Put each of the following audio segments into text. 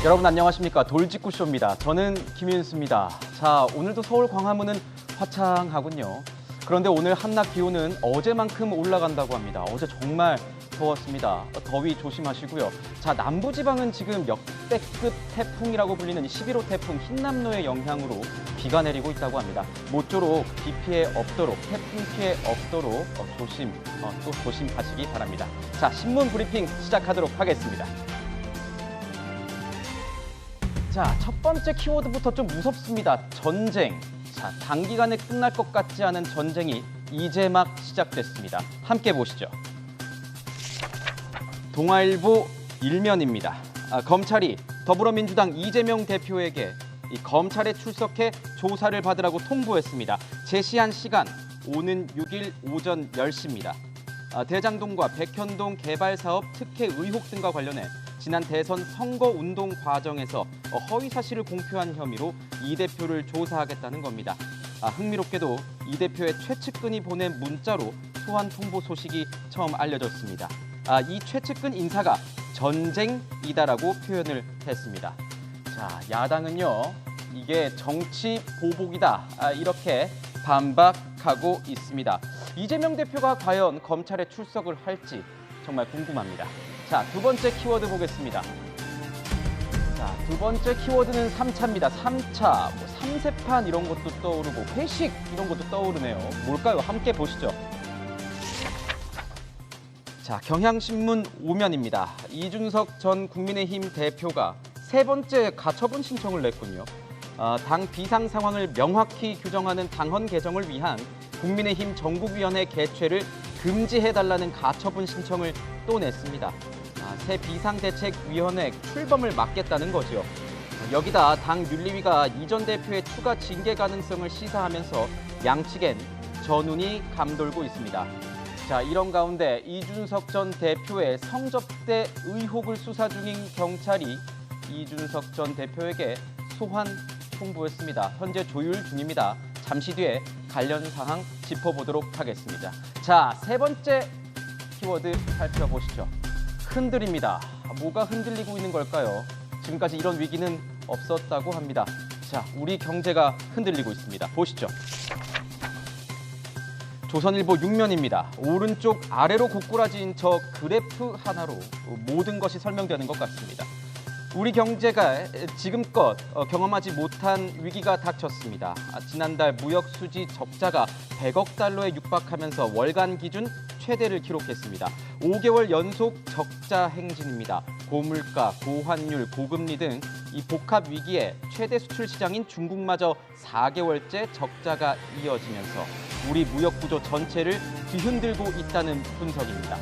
여러분 안녕하십니까. 돌직구쇼입니다. 저는 김윤수입니다. 자, 오늘도 서울 광화문은 화창하군요. 그런데 오늘 한낮 기온은 어제만큼 올라간다고 합니다. 어제 정말 더웠습니다. 더위 조심하시고요. 자, 남부지방은 지금 역대급 태풍이라고 불리는 11호 태풍 흰남노의 영향으로 비가 내리고 있다고 합니다. 모쪼록 비 피해 없도록, 태풍 피해 없도록 또 조심하시기 바랍니다. 자, 신문 브리핑 시작하도록 하겠습니다. 자, 첫 번째 키워드부터 좀 무섭습니다. 전쟁. 자, 단기간에 끝날 것 같지 않은 전쟁이 이제 막 시작됐습니다. 함께 보시죠. 동아일보 일면입니다. 검찰이 더불어민주당 이재명 대표에게 이 검찰에 출석해 조사를 받으라고 통보했습니다. 제시한 시간 오는 6일 오전 10시입니다. 대장동과 백현동 개발사업 특혜 의혹 등과 관련해 지난 대선 선거운동 과정에서 허위 사실을 공표한 혐의로 이 대표를 조사하겠다는 겁니다. 흥미롭게도 이 대표의 최측근이 보낸 문자로 소환 통보 소식이 처음 알려졌습니다. 이 최측근 인사가 전쟁이다라고 표현을 했습니다. 자, 야당은요, 이게 정치 보복이다, 이렇게 반박하고 있습니다. 이재명 대표가 과연 검찰에 출석을 할지 정말 궁금합니다. 자, 두 번째 키워드 보겠습니다. 자, 두 번째 키워드는 3차입니다. 3차, 삼세판 이런 것도 떠오르고 회식 이런 것도 떠오르네요. 뭘까요? 함께 보시죠. 자, 경향신문 5면입니다. 이준석 전 국민의힘 대표가 세 번째 가처분 신청을 냈군요. 당 비상 상황을 명확히 규정하는 당헌 개정을 위한 국민의힘 전국위원회 개최를 금지해달라는 가처분 신청을 또 냈습니다. 새 비상대책위원회 출범을 막겠다는 거죠. 여기다 당 윤리위가 이 전 대표의 추가 징계 가능성을 시사하면서 양측엔 전운이 감돌고 있습니다. 자, 이런 가운데 이준석 전 대표의 성접대 의혹을 수사 중인 경찰이 이준석 전 대표에게 소환 통보했습니다. 현재 조율 중입니다. 잠시 뒤에 관련 사항 짚어보도록 하겠습니다. 자, 세 번째 키워드 살펴보시죠. 흔들립니다. 뭐가 흔들리고 있는 걸까요? 지금까지 이런 위기는 없었다고 합니다. 자, 우리 경제가 흔들리고 있습니다. 보시죠. 조선일보 6면입니다. 오른쪽 아래로 고꾸라진 저 그래프 하나로 모든 것이 설명되는 것 같습니다. 우리 경제가 지금껏 경험하지 못한 위기가 닥쳤습니다. 지난달 무역 수지 적자가 100억 달러에 육박하면서 월간 기준 최대를 기록했습니다. 5개월 연속 적자 행진입니다. 고물가, 고환율, 고금리 등 이 복합 위기에 최대 수출 시장인 중국마저 4개월째 적자가 이어지면서 우리 무역 구조 전체를 뒤흔들고 있다는 분석입니다.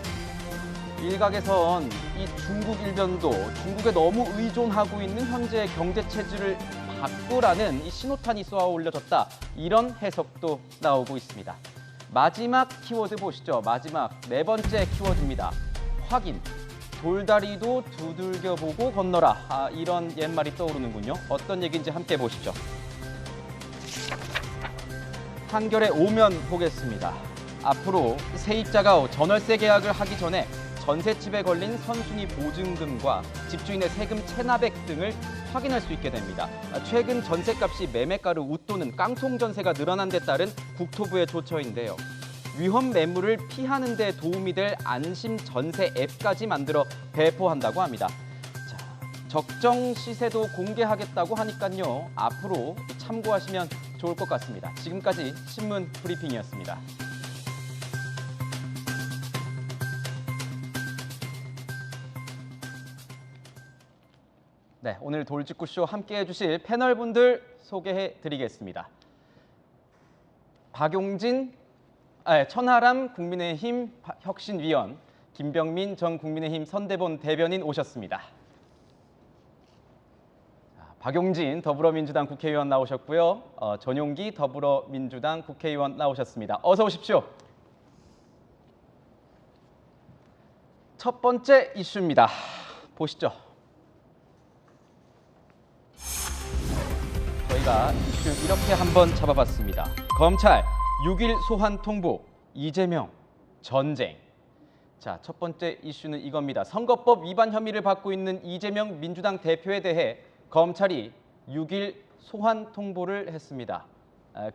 일각에선 이 중국 일변도 중국에 너무 의존하고 있는 현재의 경제 체질을 바꾸라는 이 신호탄이 쏘아 올려졌다, 이런 해석도 나오고 있습니다. 마지막 키워드 보시죠. 마지막 네 번째 키워드입니다. 확인. 돌다리도 두들겨보고 건너라. 이런 옛말이 떠오르는군요. 어떤 얘기인지 함께 보시죠. 한겨레 5면 보겠습니다. 앞으로 세입자가 전월세 계약을 하기 전에 전셋집에 걸린 선순위 보증금과 집주인의 세금 체납액 등을 확인할 수 있게 됩니다. 최근 전셋값이 매매가를 웃도는 깡통 전세가 늘어난 데 따른 국토부의 조처인데요. 위험 매물을 피하는 데 도움이 될 안심 전세 앱까지 만들어 배포한다고 합니다. 자, 적정 시세도 공개하겠다고 하니까요. 앞으로 참고하시면 좋을 것 같습니다. 지금까지 신문 브리핑이었습니다. 네, 오늘 돌직구쇼 함께해 주실 패널분들 소개해 드리겠습니다. 천하람 국민의힘 혁신위원, 김병민 전 국민의힘 선대본 대변인 오셨습니다. 박용진 더불어민주당 국회의원 나오셨고요. 전용기 더불어민주당 국회의원 나오셨습니다. 어서 오십시오. 첫 번째 이슈입니다. 보시죠. 저희가 이슈 이렇게 한번 잡아봤습니다. 검찰 6일 소환 통보, 이재명 전쟁. 자, 첫 번째 이슈는 이겁니다. 선거법 위반 혐의를 받고 있는 이재명 민주당 대표에 대해 검찰이 6일 소환 통보를 했습니다.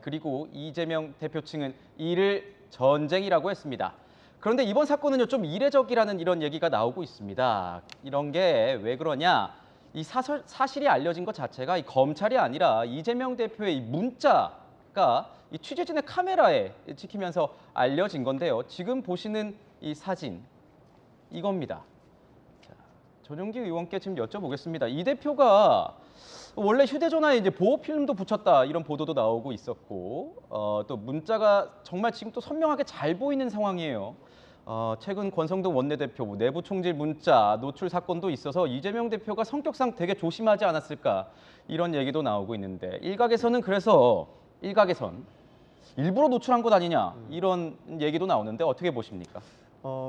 그리고 이재명 대표 측은 이를 전쟁이라고 했습니다. 그런데 이번 사건은요, 좀 이례적이라는 이런 얘기가 나오고 있습니다. 이런 게 왜 그러냐? 이 사실이 알려진 것 자체가 이 검찰이 아니라 이재명 대표의 이 문자가 이 취재진의 카메라에 찍히면서 알려진 건데요. 지금 보시는 이 사진, 이겁니다. 자, 전용기 의원께 지금 여쭤보겠습니다. 이 대표가 원래 휴대전화에 이제 보호 필름도 붙였다 이런 보도도 나오고 있었고, 또 문자가 정말 지금 또 선명하게 잘 보이는 상황이에요. 최근 권성동 원내대표 내부 총질 문자 노출 사건도 있어서 이재명 대표가 성격상 되게 조심하지 않았을까 이런 얘기도 나오고 있는데 일각에서는 그래서 일부러 노출한 것 아니냐 이런 얘기도 나오는데 어떻게 보십니까?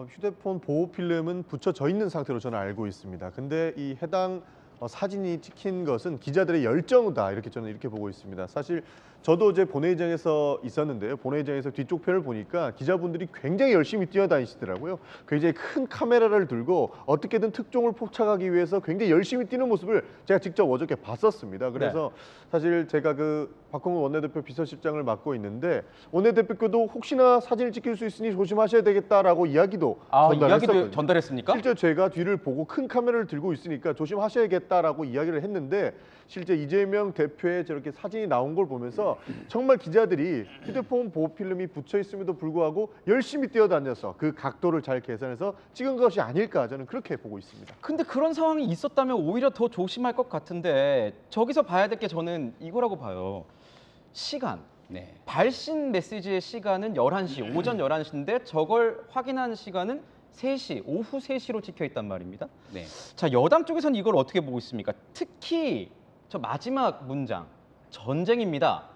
휴대폰 보호 필름은 붙여져 있는 상태로 저는 알고 있습니다. 근데 이 해당 사진이 찍힌 것은 기자들의 열정이다 이렇게 저는 이렇게 보고 있습니다. 사실 저도 어제 본회의장에서 있었는데요. 본회의장에서 뒤쪽 편을 보니까 기자분들이 굉장히 열심히 뛰어다니시더라고요. 굉장히 큰 카메라를 들고 어떻게든 특종을 포착하기 위해서 굉장히 열심히 뛰는 모습을 제가 직접 어저께 봤었습니다. 그래서 사실 제가 그 박홍근 원내대표 비서실장을 맡고 있는데 원내대표께도 혹시나 사진을 찍힐 수 있으니 조심하셔야 되겠다라고 이야기도 전달했었거든요. 전달했습니까? 실제 제가 뒤를 보고 큰 카메라를 들고 있으니까 조심하셔야겠다라고 이야기를 했는데 실제 이재명 대표의 저렇게 사진이 나온 걸 보면서 정말 기자들이 휴대폰 보호 필름이 붙여 있음에도 불구하고 열심히 뛰어다녀서 그 각도를 잘 계산해서 찍은 것이 아닐까 저는 그렇게 보고 있습니다. 근데 그런 상황이 있었다면 오히려 더 조심할 것 같은데 저기서 봐야 될 게 저는 이거라고 봐요. 시간. 발신 메시지의 시간은 11시, 오전 11시인데 저걸 확인한 시간은 3시, 오후 3시로 찍혀 있단 말입니다. 자, 여당 쪽에서는 이걸 어떻게 보고 있습니까? 특히 저 마지막 문장, 전쟁입니다.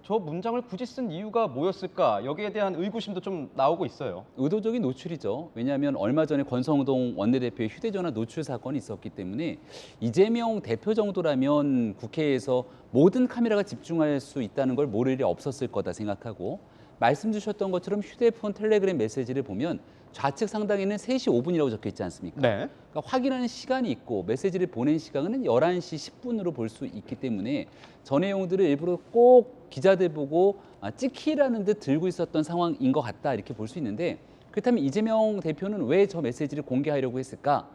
저 문장을 굳이 쓴 이유가 뭐였을까? 여기에 대한 의구심도 좀 나오고 있어요. 의도적인 노출이죠. 왜냐하면 얼마 전에 권성동 원내대표의 휴대전화 노출 사건이 있었기 때문에 이재명 대표 정도라면 국회에서 모든 카메라가 집중할 수 있다는 걸 모를 일이 없었을 거다 생각하고 말씀 주셨던 것처럼 휴대폰 텔레그램 메시지를 보면 좌측 상단에는 3시 5분이라고 적혀 있지 않습니까? 네. 그러니까 확인하는 시간이 있고 메시지를 보낸 시간은 11시 10분으로 볼 수 있기 때문에 저 내용들을 일부러 꼭 기자들 보고 찍히라는 듯 들고 있었던 상황인 것 같다 이렇게 볼 수 있는데 그렇다면 이재명 대표는 왜 저 메시지를 공개하려고 했을까?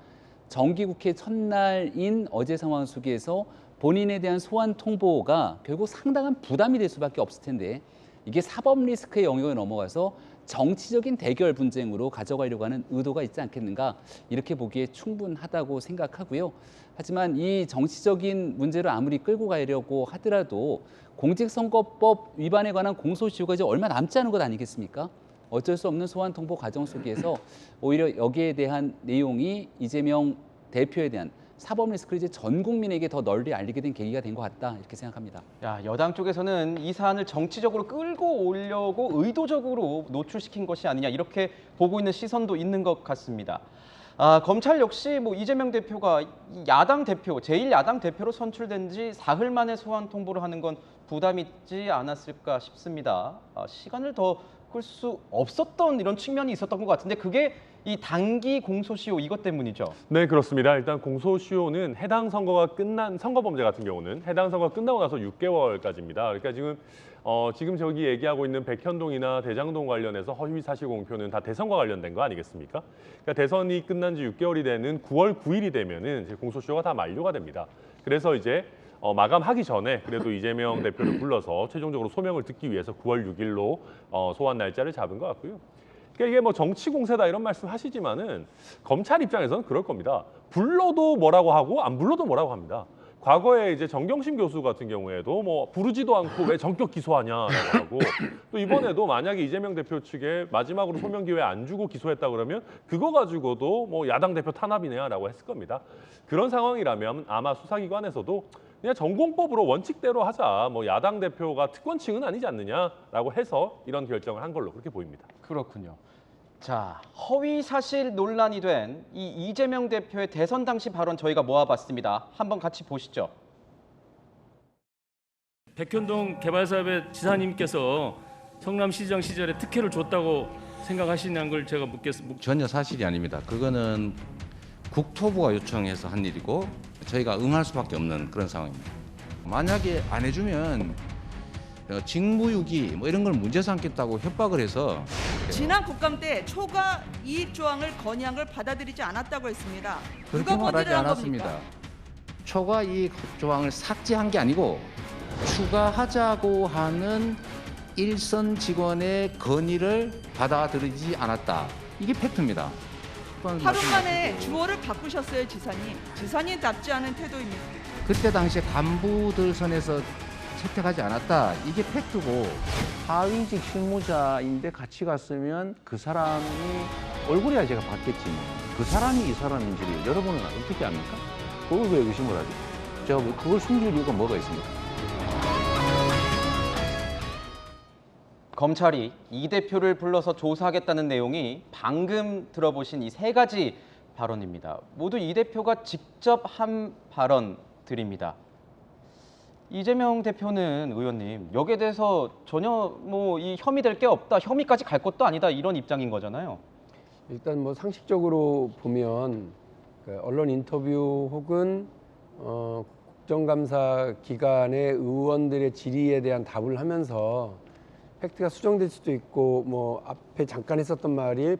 정기국회 첫날인 어제 상황 속에서 본인에 대한 소환 통보가 결국 상당한 부담이 될 수밖에 없을 텐데 이게 사법 리스크의 영역에 넘어가서 정치적인 대결 분쟁으로 가져가려고 하는 의도가 있지 않겠는가 이렇게 보기에 충분하다고 생각하고요. 하지만 이 정치적인 문제를 아무리 끌고 가려고 하더라도 공직선거법 위반에 관한 공소시효가 이제 얼마 남지 않은 것 아니겠습니까? 어쩔 수 없는 소환 통보 과정 속에서 오히려 여기에 대한 내용이 이재명 대표에 대한 사법 리스크를 이제 전 국민에게 더 널리 알리게 된 계기가 된 것 같다 이렇게 생각합니다. 야, 여당 쪽에서는 이 사안을 정치적으로 끌고 오려고 의도적으로 노출시킨 것이 아니냐 이렇게 보고 있는 시선도 있는 것 같습니다. 검찰 역시 뭐 이재명 대표가 야당 대표, 제1야당 대표로 선출된 지 사흘 만에 소환 통보를 하는 건 부담 있지 않았을까 싶습니다. 시간을 더 끌 수 없었던 이런 측면이 있었던 것 같은데 그게 이 단기 공소시효 이것 때문이죠? 네, 그렇습니다. 일단 공소시효는 해당 선거가 끝난 선거범죄 같은 경우는 해당 선거가 끝나고 나서 6개월까지입니다. 그러니까 지금 저기 얘기하고 있는 백현동이나 대장동 관련해서 허위 사실 공표는 다 대선과 관련된 거 아니겠습니까? 그러니까 대선이 끝난 지 6개월이 되는 9월 9일이 되면은 이제 공소시효가 다 만료가 됩니다. 그래서 이제 마감하기 전에 그래도 이재명 대표를 불러서 최종적으로 소명을 듣기 위해서 9월 6일로 소환 날짜를 잡은 것 같고요. 그러니까 이게 뭐 정치 공세다 이런 말씀 하시지만은 검찰 입장에서는 그럴 겁니다. 불러도 뭐라고 하고 안 불러도 뭐라고 합니다. 과거에 이제 정경심 교수 같은 경우에도 뭐 부르지도 않고 왜 전격 기소하냐라고 하고 또 이번에도 만약에 이재명 대표 측에 마지막으로 소명 기회 안 주고 기소했다 그러면 그거 가지고도 뭐 야당 대표 탄압이네요라고 했을 겁니다. 그런 상황이라면 아마 수사기관에서도 그냥 전공법으로 원칙대로 하자. 뭐 야당 대표가 특권층은 아니지 않느냐라고 해서 이런 결정을 한 걸로 그렇게 보입니다. 그렇군요. 자, 허위 사실 논란이 된 이 이재명 대표의 대선 당시 발언 저희가 모아봤습니다. 한번 같이 보시죠. 백현동 개발사업의 지사님께서 성남시장 시절에 특혜를 줬다고 생각하시냐는 걸 제가 묻겠습니다. 전혀 사실이 아닙니다. 그거는 국토부가 요청해서 한 일이고 저희가 응할 수밖에 없는 그런 상황입니다. 만약에 안 해주면 직무유기 뭐 이런 걸 문제 삼겠다고 협박을 해서 지난 국감 때 초과 이익 조항을 건의한 걸 받아들이지 않았다고 했습니다. 그렇게 누가 말하지 건의를 한 않았습니다. 겁니까? 초과 이익 조항을 삭제한 게 아니고 추가하자고 하는 일선 직원의 건의를 받아들이지 않았다. 이게 팩트입니다. 하루 만에 주어를 바꾸셨어요, 지사님답지 않은 태도입니다. 그때 당시에 간부들 선에서 채택하지 않았다. 이게 팩트고 하위직 실무자인데 같이 갔으면 그 사람이 얼굴이야 제가 봤겠지 뭐. 그 사람이 이 사람인지를 여러분은 어떻게 압니까? 그걸 왜 의심을 하죠? 제가 그걸 숨길 이유가 뭐가 있습니까? 검찰이 이 대표를 불러서 조사하겠다는 내용이 방금 들어보신 이 세 가지 발언입니다. 모두 이 대표가 직접 한 발언들입니다. 이재명 대표는 의원님 여기에 대해서 전혀 뭐 이 혐의될 게 없다, 혐의까지 갈 것도 아니다 이런 입장인 거잖아요. 일단 뭐 상식적으로 보면 언론 인터뷰 혹은 국정감사 기간에 의원들의 질의에 대한 답을 하면서 팩트가 수정될 수도 있고 뭐 앞에 잠깐 했었던 말이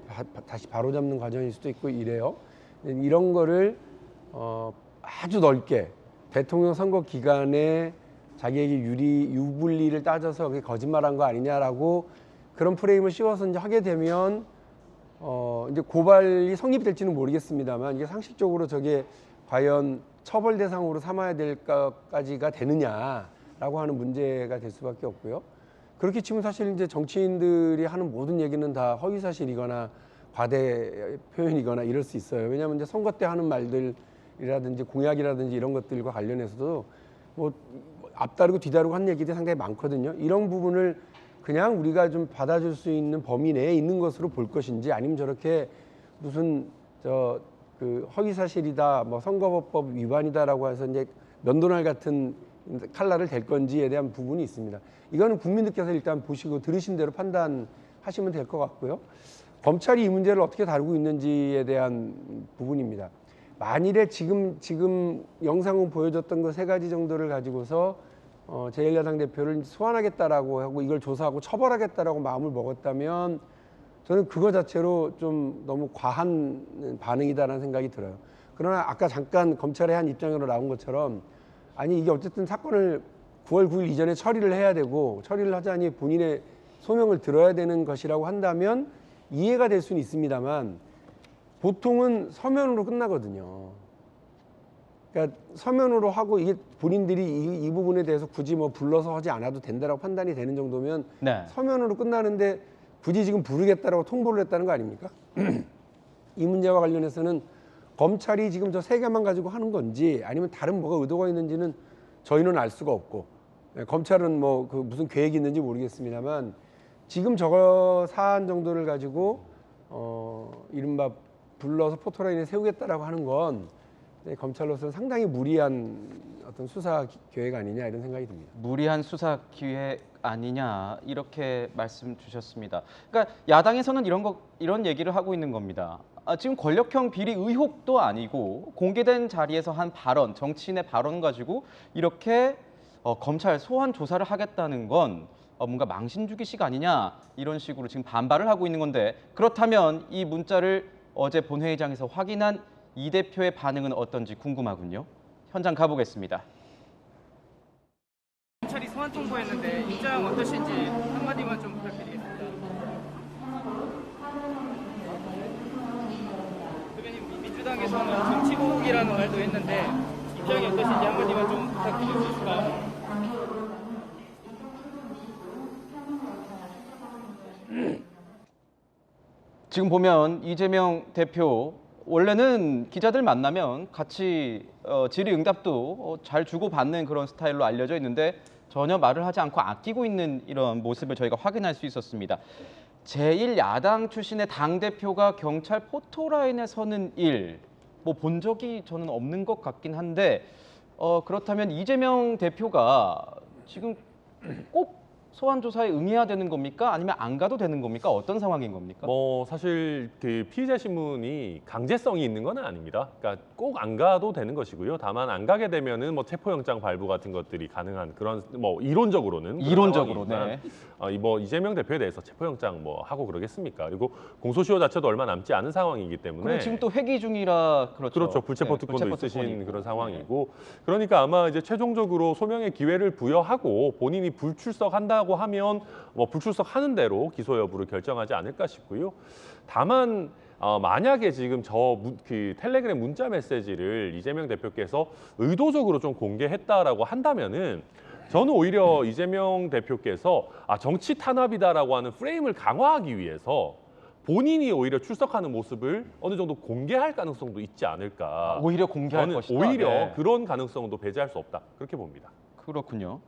다시 바로잡는 과정일 수도 있고 이래요. 이런 거를 아주 넓게 대통령 선거 기간에 자기에게 유불리를 따져서 그게 거짓말한 거 아니냐라고 그런 프레임을 씌워서 이제 하게 되면 이제 고발이 성립될지는 모르겠습니다만 이게 상식적으로 저게 과연 처벌 대상으로 삼아야 될까지가 되느냐라고 하는 문제가 될 수밖에 없고요. 그렇게 치면 사실 이제 정치인들이 하는 모든 얘기는 다 허위 사실이거나 과대 표현이거나 이럴 수 있어요. 왜냐하면 이제 선거 때 하는 말들이라든지 공약이라든지 이런 것들과 관련해서도 뭐 앞다르고 뒤다르고 한 얘기들이 상당히 많거든요. 이런 부분을 그냥 우리가 좀 받아줄 수 있는 범위 내에 있는 것으로 볼 것인지 아니면 저렇게 무슨 그 허위 사실이다, 뭐 선거법 위반이다라고 해서 이제 면도날 같은 칼날을 댈 건지에 대한 부분이 있습니다. 이거는 국민들께서 일단 보시고 들으신 대로 판단하시면 될 것 같고요. 검찰이 이 문제를 어떻게 다루고 있는지에 대한 부분입니다. 만일에 지금 영상을 보여줬던 그 세 가지 정도를 가지고서 제1야당 대표를 소환하겠다라고 하고 이걸 조사하고 처벌하겠다라고 마음을 먹었다면 저는 그거 자체로 좀 너무 과한 반응이다라는 생각이 들어요. 그러나 아까 잠깐 검찰의 한 입장으로 나온 것처럼 아니 이게 어쨌든 사건을 9월 9일 이전에 처리를 해야 되고 처리를 하자니 본인의 소명을 들어야 되는 것이라고 한다면 이해가 될 수는 있습니다만 보통은 서면으로 끝나거든요. 그러니까 서면으로 하고 이게 본인들이 이 부분에 대해서 굳이 뭐 불러서 하지 않아도 된다라고 판단이 되는 정도면 네. 서면으로 끝나는데 굳이 지금 부르겠다라고 통보를 했다는 거 아닙니까? 이 문제와 관련해서는 검찰이 지금 저 세 개만 가지고 하는 건지 아니면 다른 뭐가 의도가 있는지는 저희는 알 수가 없고 검찰은 뭐 그 무슨 계획이 있는지 모르겠습니다만 지금 저거 사안 정도를 가지고 이른바 불러서 포토라인에 세우겠다라고 하는 건 검찰로서는 상당히 무리한 어떤 수사 계획 아니냐 이런 생각이 듭니다. 무리한 수사 기획 아니냐 이렇게 말씀 주셨습니다. 그러니까 야당에서는 이런 얘기를 하고 있는 겁니다. 지금 권력형 비리 의혹도 아니고 공개된 자리에서 한 발언, 정치인의 발언 가지고 이렇게 검찰 소환 조사를 하겠다는 건 뭔가 망신 주기식 아니냐 이런 식으로 지금 반발을 하고 있는 건데 그렇다면 이 문자를 어제 본회의장에서 확인한 이 대표의 반응은 어떤지 궁금하군요. 현장 가보겠습니다. 검찰이 소환 통보했는데 입장 어떠신지 한마디만 좀 부탁드리겠습니다. 대변인 민주당에서는 정치 보복이라는 말도 했는데 입장이 어떠신지 한마디만 좀 부탁드릴 수 있을까요? 지금 보면 이재명 대표 원래는 기자들 만나면 같이 질의응답도 잘 주고받는 그런 스타일로 알려져 있는데 전혀 말을 하지 않고 아끼고 있는 이런 모습을 저희가 확인할 수 있었습니다. 제1야당 출신의 당대표가 경찰 포토라인에 서는 일, 뭐 본 적이 저는 없는 것 같긴 한데 그렇다면 이재명 대표가 지금 꼭 소환 조사에 응해야 되는 겁니까? 아니면 안 가도 되는 겁니까? 어떤 상황인 겁니까? 뭐 사실 그 피의자 신문이 강제성이 있는 건 아닙니다. 그러니까 꼭 안 가도 되는 것이고요. 다만 안 가게 되면은 뭐 체포영장 발부 같은 것들이 가능한 그런 뭐 이론적으로는 이론적으로, 네. 뭐 이재명 대표에 대해서 체포영장 뭐 하고 그러겠습니까? 그리고 공소시효 자체도 얼마 남지 않은 상황이기 때문에. 그리고 지금 또 회기 중이라 그렇죠. 불체포 네, 특권도 불체포 있으신 특권이고. 그런 상황이고 그러니까 아마 이제 최종적으로 소명의 기회를 부여하고 본인이 불출석한다고 하면 뭐 불출석하는 대로 기소 여부를 결정하지 않을까 싶고요. 다만 만약에 지금 그 텔레그램 문자 메시지를 이재명 대표께서 의도적으로 좀 공개했다라고 한다면은 저는 오히려 이재명 대표께서 정치 탄압이다라고 하는 프레임을 강화하기 위해서 본인이 오히려 출석하는 모습을 어느 정도 공개할 가능성도 있지 않을까. 오히려 공개할 저는 것이다. 오히려 네. 그런 가능성도 배제할 수 없다. 그렇게 봅니다. 그렇군요.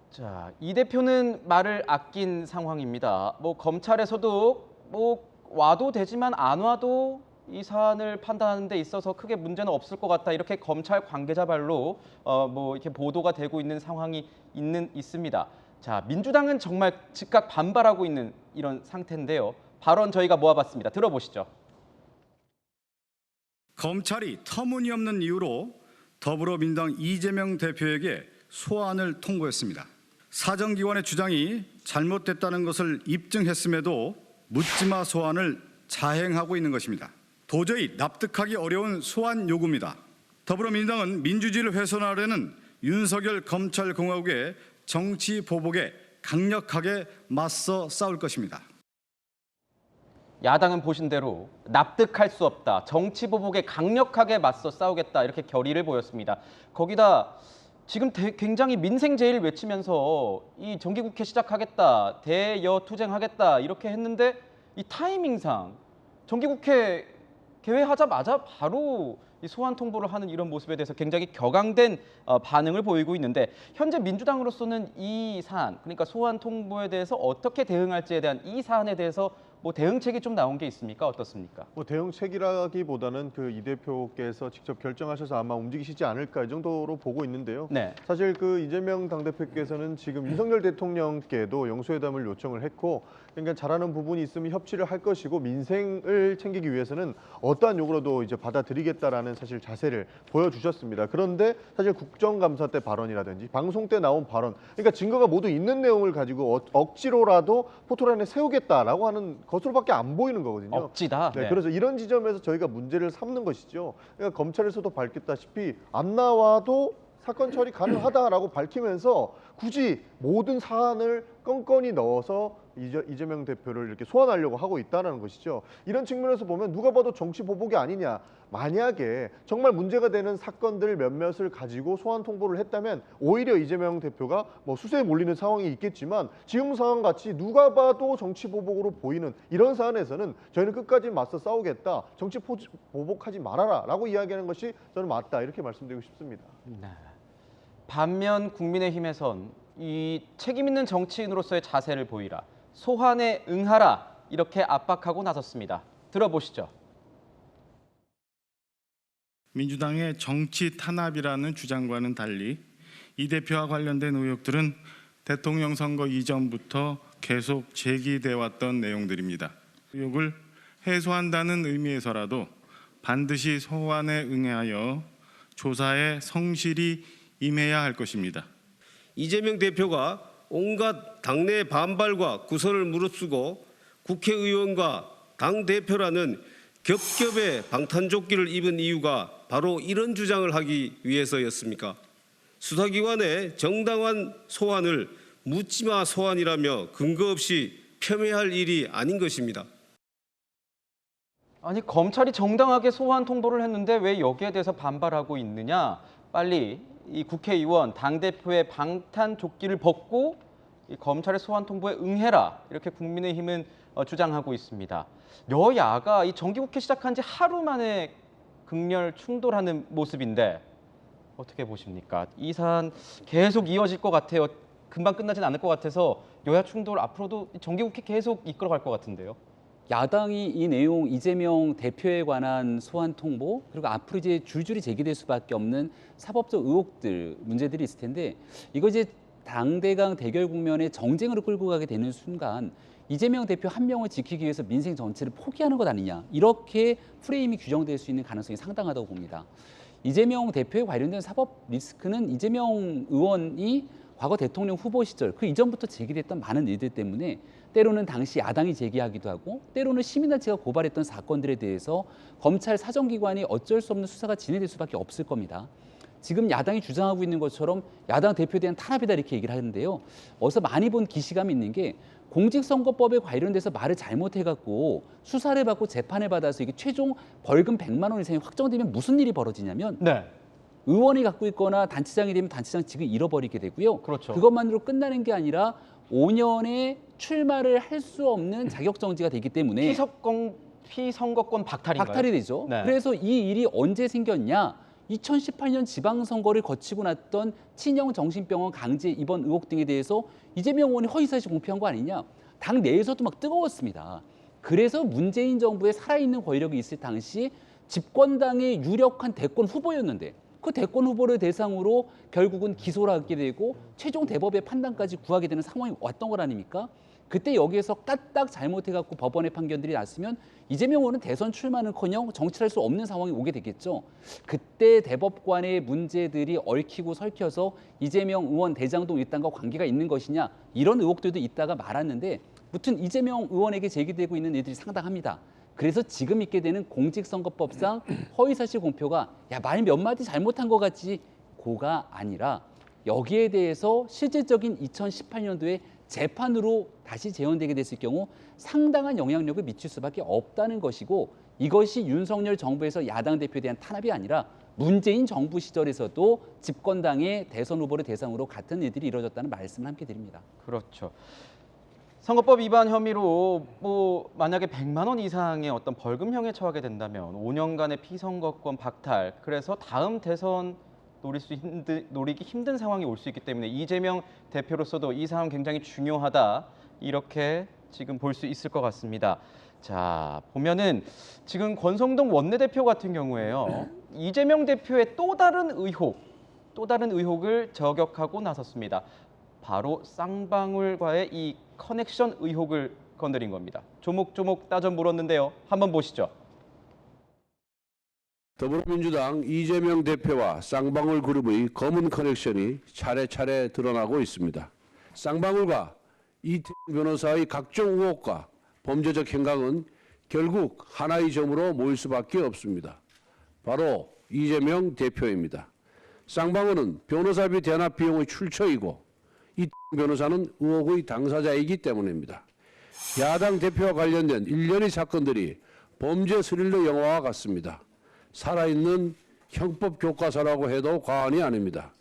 자, 이 대표는 말을 아낀 상황입니다. 뭐 검찰에서도 뭐 와도 되지만 안 와도 이 사안을 판단하는 데 있어서 크게 문제는 없을 것 같다. 이렇게 검찰 관계자 발로 뭐 이렇게 보도가 되고 있는 상황이 있습니다. 자, 민주당은 정말 즉각 반발하고 있는 이런 상태인데요. 발언 저희가 모아봤습니다. 들어보시죠. 검찰이 터무니없는 이유로 더불어민주당 이재명 대표에게 소환을 통보했습니다. 사정기관의 주장이 잘못됐다는 것을 입증했음에도 묻지마 소환을 자행하고 있는 것입니다. 도저히 납득하기 어려운 소환 요구입니다. 더불어민주당은 민주주의를 훼손하려는 윤석열 검찰공화국의 정치 보복에 강력하게 맞서 싸울 것입니다. 야당은 보신 대로 납득할 수 없다. 정치 보복에 강력하게 맞서 싸우겠다. 이렇게 결의를 보였습니다. 거기다 지금 굉장히 민생 제일 외치면서 이 정기국회 시작하겠다. 대여투쟁하겠다. 이렇게 했는데 이 타이밍상 정기국회 개회하자마자 바로 이 소환 통보를 하는 이런 모습에 대해서 굉장히 격앙된 반응을 보이고 있는데 현재 민주당으로서는 이 사안, 그러니까 소환 통보에 대해서 어떻게 대응할지에 대한 이 사안에 대해서 뭐 대응책이 좀 나온 게 있습니까? 어떻습니까? 뭐 대응책이라기보다는 그 이 대표께서 직접 결정하셔서 아마 움직이시지 않을까 이 정도로 보고 있는데요. 네. 사실 그 이재명 당대표께서는 지금 윤석열 대통령께도 영수회담을 요청을 했고, 그러니까 잘하는 부분이 있으면 협치를 할 것이고 민생을 챙기기 위해서는 어떠한 요구로도 이제 받아들이겠다라는 사실 자세를 보여주셨습니다. 그런데 사실 국정감사 때 발언이라든지 방송 때 나온 발언, 그러니까 증거가 모두 있는 내용을 가지고 억지로라도 포토라인에 세우겠다라고 하는 것으로밖에 안 보이는 거거든요. 억지다. 네, 네. 그래서 이런 지점에서 저희가 문제를 삼는 것이죠. 그러니까 검찰에서도 밝혔다시피 안 나와도 사건 처리 가능하다라고 밝히면서 굳이 모든 사안을 껌껌이 넣어서 이재명 대표를 이렇게 소환하려고 하고 있다는 것이죠. 이런 측면에서 보면 누가 봐도 정치 보복이 아니냐. 만약에 정말 문제가 되는 사건들 몇몇을 가지고 소환 통보를 했다면 오히려 이재명 대표가 뭐 수세에 몰리는 상황이 있겠지만 지금 상황 같이 누가 봐도 정치 보복으로 보이는 이런 사안에서는 저희는 끝까지 맞서 싸우겠다. 정치 보복하지 말아라 라고 이야기하는 것이 저는 맞다. 이렇게 말씀드리고 싶습니다. 네. 반면 국민의힘에선 이 책임 있는 정치인으로서의 자세를 보이라, 소환에 응하라 이렇게 압박하고 나섰습니다. 들어보시죠. 민주당의 정치 탄압이라는 주장과는 달리 이 대표와 관련된 의혹들은 대통령 선거 이전부터 계속 제기돼 왔던 내용들입니다. 의혹을 해소한다는 의미에서라도 반드시 소환에 응하여 조사에 성실히 임해야 할 것입니다. 이재명 대표가 온갖 당내 반발과 구설을 무릅쓰고 국회의원과 당대표라는 겹겹의 방탄조끼를 입은 이유가 바로 이런 주장을 하기 위해서였습니까? 수사기관의 정당한 소환을 묻지마 소환이라며 근거 없이 폄훼할 일이 아닌 것입니다. 아니 검찰이 정당하게 소환 통보를 했는데 왜 여기에 대해서 반발하고 있느냐? 빨리 이 국회의원, 당대표의 방탄조끼를 벗고 이 검찰의 소환 통보에 응해라. 이렇게 국민의힘은 주장하고 있습니다. 여야가 이 정기국회 시작한 지 하루 만에 극렬 충돌하는 모습인데 어떻게 보십니까? 이 사안 계속 이어질 것 같아요. 금방 끝나진 않을 것 같아서 여야 충돌 앞으로도 정기국회 계속 이끌어갈 것 같은데요. 야당이 이 내용 이재명 대표에 관한 소환 통보 그리고 앞으로 이제 줄줄이 제기될 수밖에 없는 사법적 의혹들 문제들이 있을 텐데 이거 이제 당대강 대결 국면에 정쟁으로 끌고 가게 되는 순간 이재명 대표 한 명을 지키기 위해서 민생 전체를 포기하는 것 아니냐, 이렇게 프레임이 규정될 수 있는 가능성이 상당하다고 봅니다. 이재명 대표에 관련된 사법 리스크는 이재명 의원이 과거 대통령 후보 시절 그 이전부터 제기됐던 많은 일들 때문에 때로는 당시 야당이 제기하기도 하고 때로는 시민단체가 고발했던 사건들에 대해서 검찰 사정기관이 어쩔 수 없는 수사가 진행될 수밖에 없을 겁니다. 지금 야당이 주장하고 있는 것처럼 야당 대표에 대한 탄압이다 이렇게 얘기를 하는데요. 어디서 많이 본 기시감이 있는 게 공직선거법에 관련돼서 말을 잘못해갖고 수사를 받고 재판을 받아서 이게 최종 벌금 100만 원 이상이 확정되면 무슨 일이 벌어지냐면 의원이 갖고 있거나 단체장이 되면 단체장 직을 잃어버리게 되고요. 그렇죠. 그것만으로 끝나는 게 아니라 5년의 출마를 할 수 없는 자격정지가 되기 때문에 피선거권 박탈인가요? 박탈이 되죠. 네. 그래서 이 일이 언제 생겼냐? 2018년 지방선거를 거치고 났던 친형 정신병원 강제 입원 의혹 등에 대해서 이재명 의원이 허위사실 공표한 거 아니냐? 당 내에서도 막 뜨거웠습니다. 그래서 문재인 정부의 살아있는 권력이 있을 당시 집권당의 유력한 대권 후보였는데 그 대권 후보를 대상으로 결국은 기소를 하게 되고 최종 대법의 판단까지 구하게 되는 상황이 왔던 것 아닙니까? 그때 여기에서 까딱 잘못해갖고 법원의 판결들이 났으면 이재명 의원은 대선 출마는커녕 정치할 수 없는 상황이 오게 되겠죠. 그때 대법관의 문제들이 얽히고 설켜서 이재명 의원 대장동 일당과 관계가 있는 것이냐 이런 의혹들도 있다가 말았는데 무튼 이재명 의원에게 제기되고 있는 일들이 상당합니다. 그래서 지금 있게 되는 공직선거법상 허위사실 공표가 말 몇 마디 잘못한 것 같지 고가 아니라 여기에 대해서 실질적인 2018년도에 재판으로 다시 재현되게 됐을 경우 상당한 영향력을 미칠 수밖에 없다는 것이고 이것이 윤석열 정부에서 야당 대표에 대한 탄압이 아니라 문재인 정부 시절에서도 집권당의 대선 후보를 대상으로 같은 일들이 이루어졌다는 말씀을 함께 드립니다. 그렇죠. 선거법 위반 혐의로 만약에 100만 원 이상의 어떤 벌금형에 처하게 된다면 5년간의 피선거권 박탈, 그래서 다음 대선 노리기 힘든 상황이 올 수 있기 때문에 이재명 대표로서도 이 상황 굉장히 중요하다, 이렇게 지금 볼 수 있을 것 같습니다. 자, 보면은 지금 권성동 원내대표 같은 경우에요, 이재명 대표의 또 다른 의혹을 저격하고 나섰습니다. 바로 쌍방울과의 이 커넥션 의혹을 건드린 겁니다. 조목조목 따져 물었는데요. 한번 보시죠. 더불어민주당 이재명 대표와 쌍방울 그룹의 검은 커넥션이 차례차례 드러나고 있습니다. 쌍방울과 이태영 변호사의 각종 의혹과 범죄적 행각은 결국 하나의 점으로 모일 수밖에 없습니다. 바로 이재명 대표입니다. 쌍방울은 변호사비 대납 비용의 출처이고 이태영 변호사는 의혹의 당사자이기 때문입니다. 야당 대표와 관련된 일련의 사건들이 범죄 스릴러 영화와 같습니다. 살아있는 형법 교과서라고 해도 과언이 아닙니다.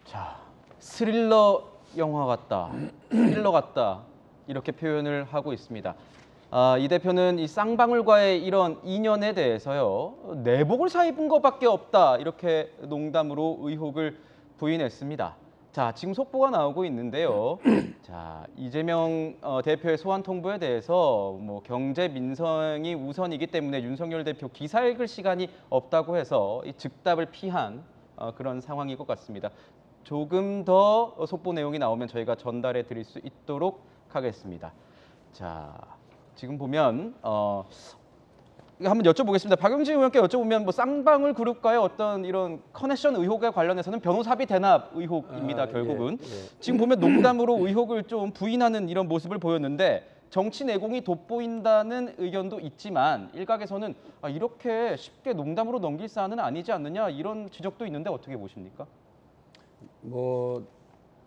자, 스릴러 영화 같다, 스릴러 같다, 이렇게 표현을 하고 있습니다. 이 대표는 이 쌍방울과의 이런 인연에 대해서요, 내복을 사입은 것밖에 없다, 이렇게 농담으로 의혹을 부인했습니다. 자, 지금 속보가 나오고 있는데요. 자, 이재명 대표의 소환 통보에 대해서 경제 민생이 우선이기 때문에 윤석열 대표 기사 읽을 시간이 없다고 해서 이 즉답을 피한 그런 상황인 것 같습니다. 조금 더 속보 내용이 나오면 저희가 전달해 드릴 수 있도록 하겠습니다. 자, 지금 보면 한번 여쭤보겠습니다. 박용진 의원께 여쭤보면 쌍방울 그룹과의 어떤 이런 커넥션 의혹에 관련해서는 변호사비 대납 의혹입니다. 결국은 지금 보면 농담으로 의혹을 좀 부인하는 이런 모습을 보였는데 정치 내공이 돋보인다는 의견도 있지만 일각에서는 이렇게 쉽게 농담으로 넘길 사안은 아니지 않느냐, 이런 지적도 있는데 어떻게 보십니까?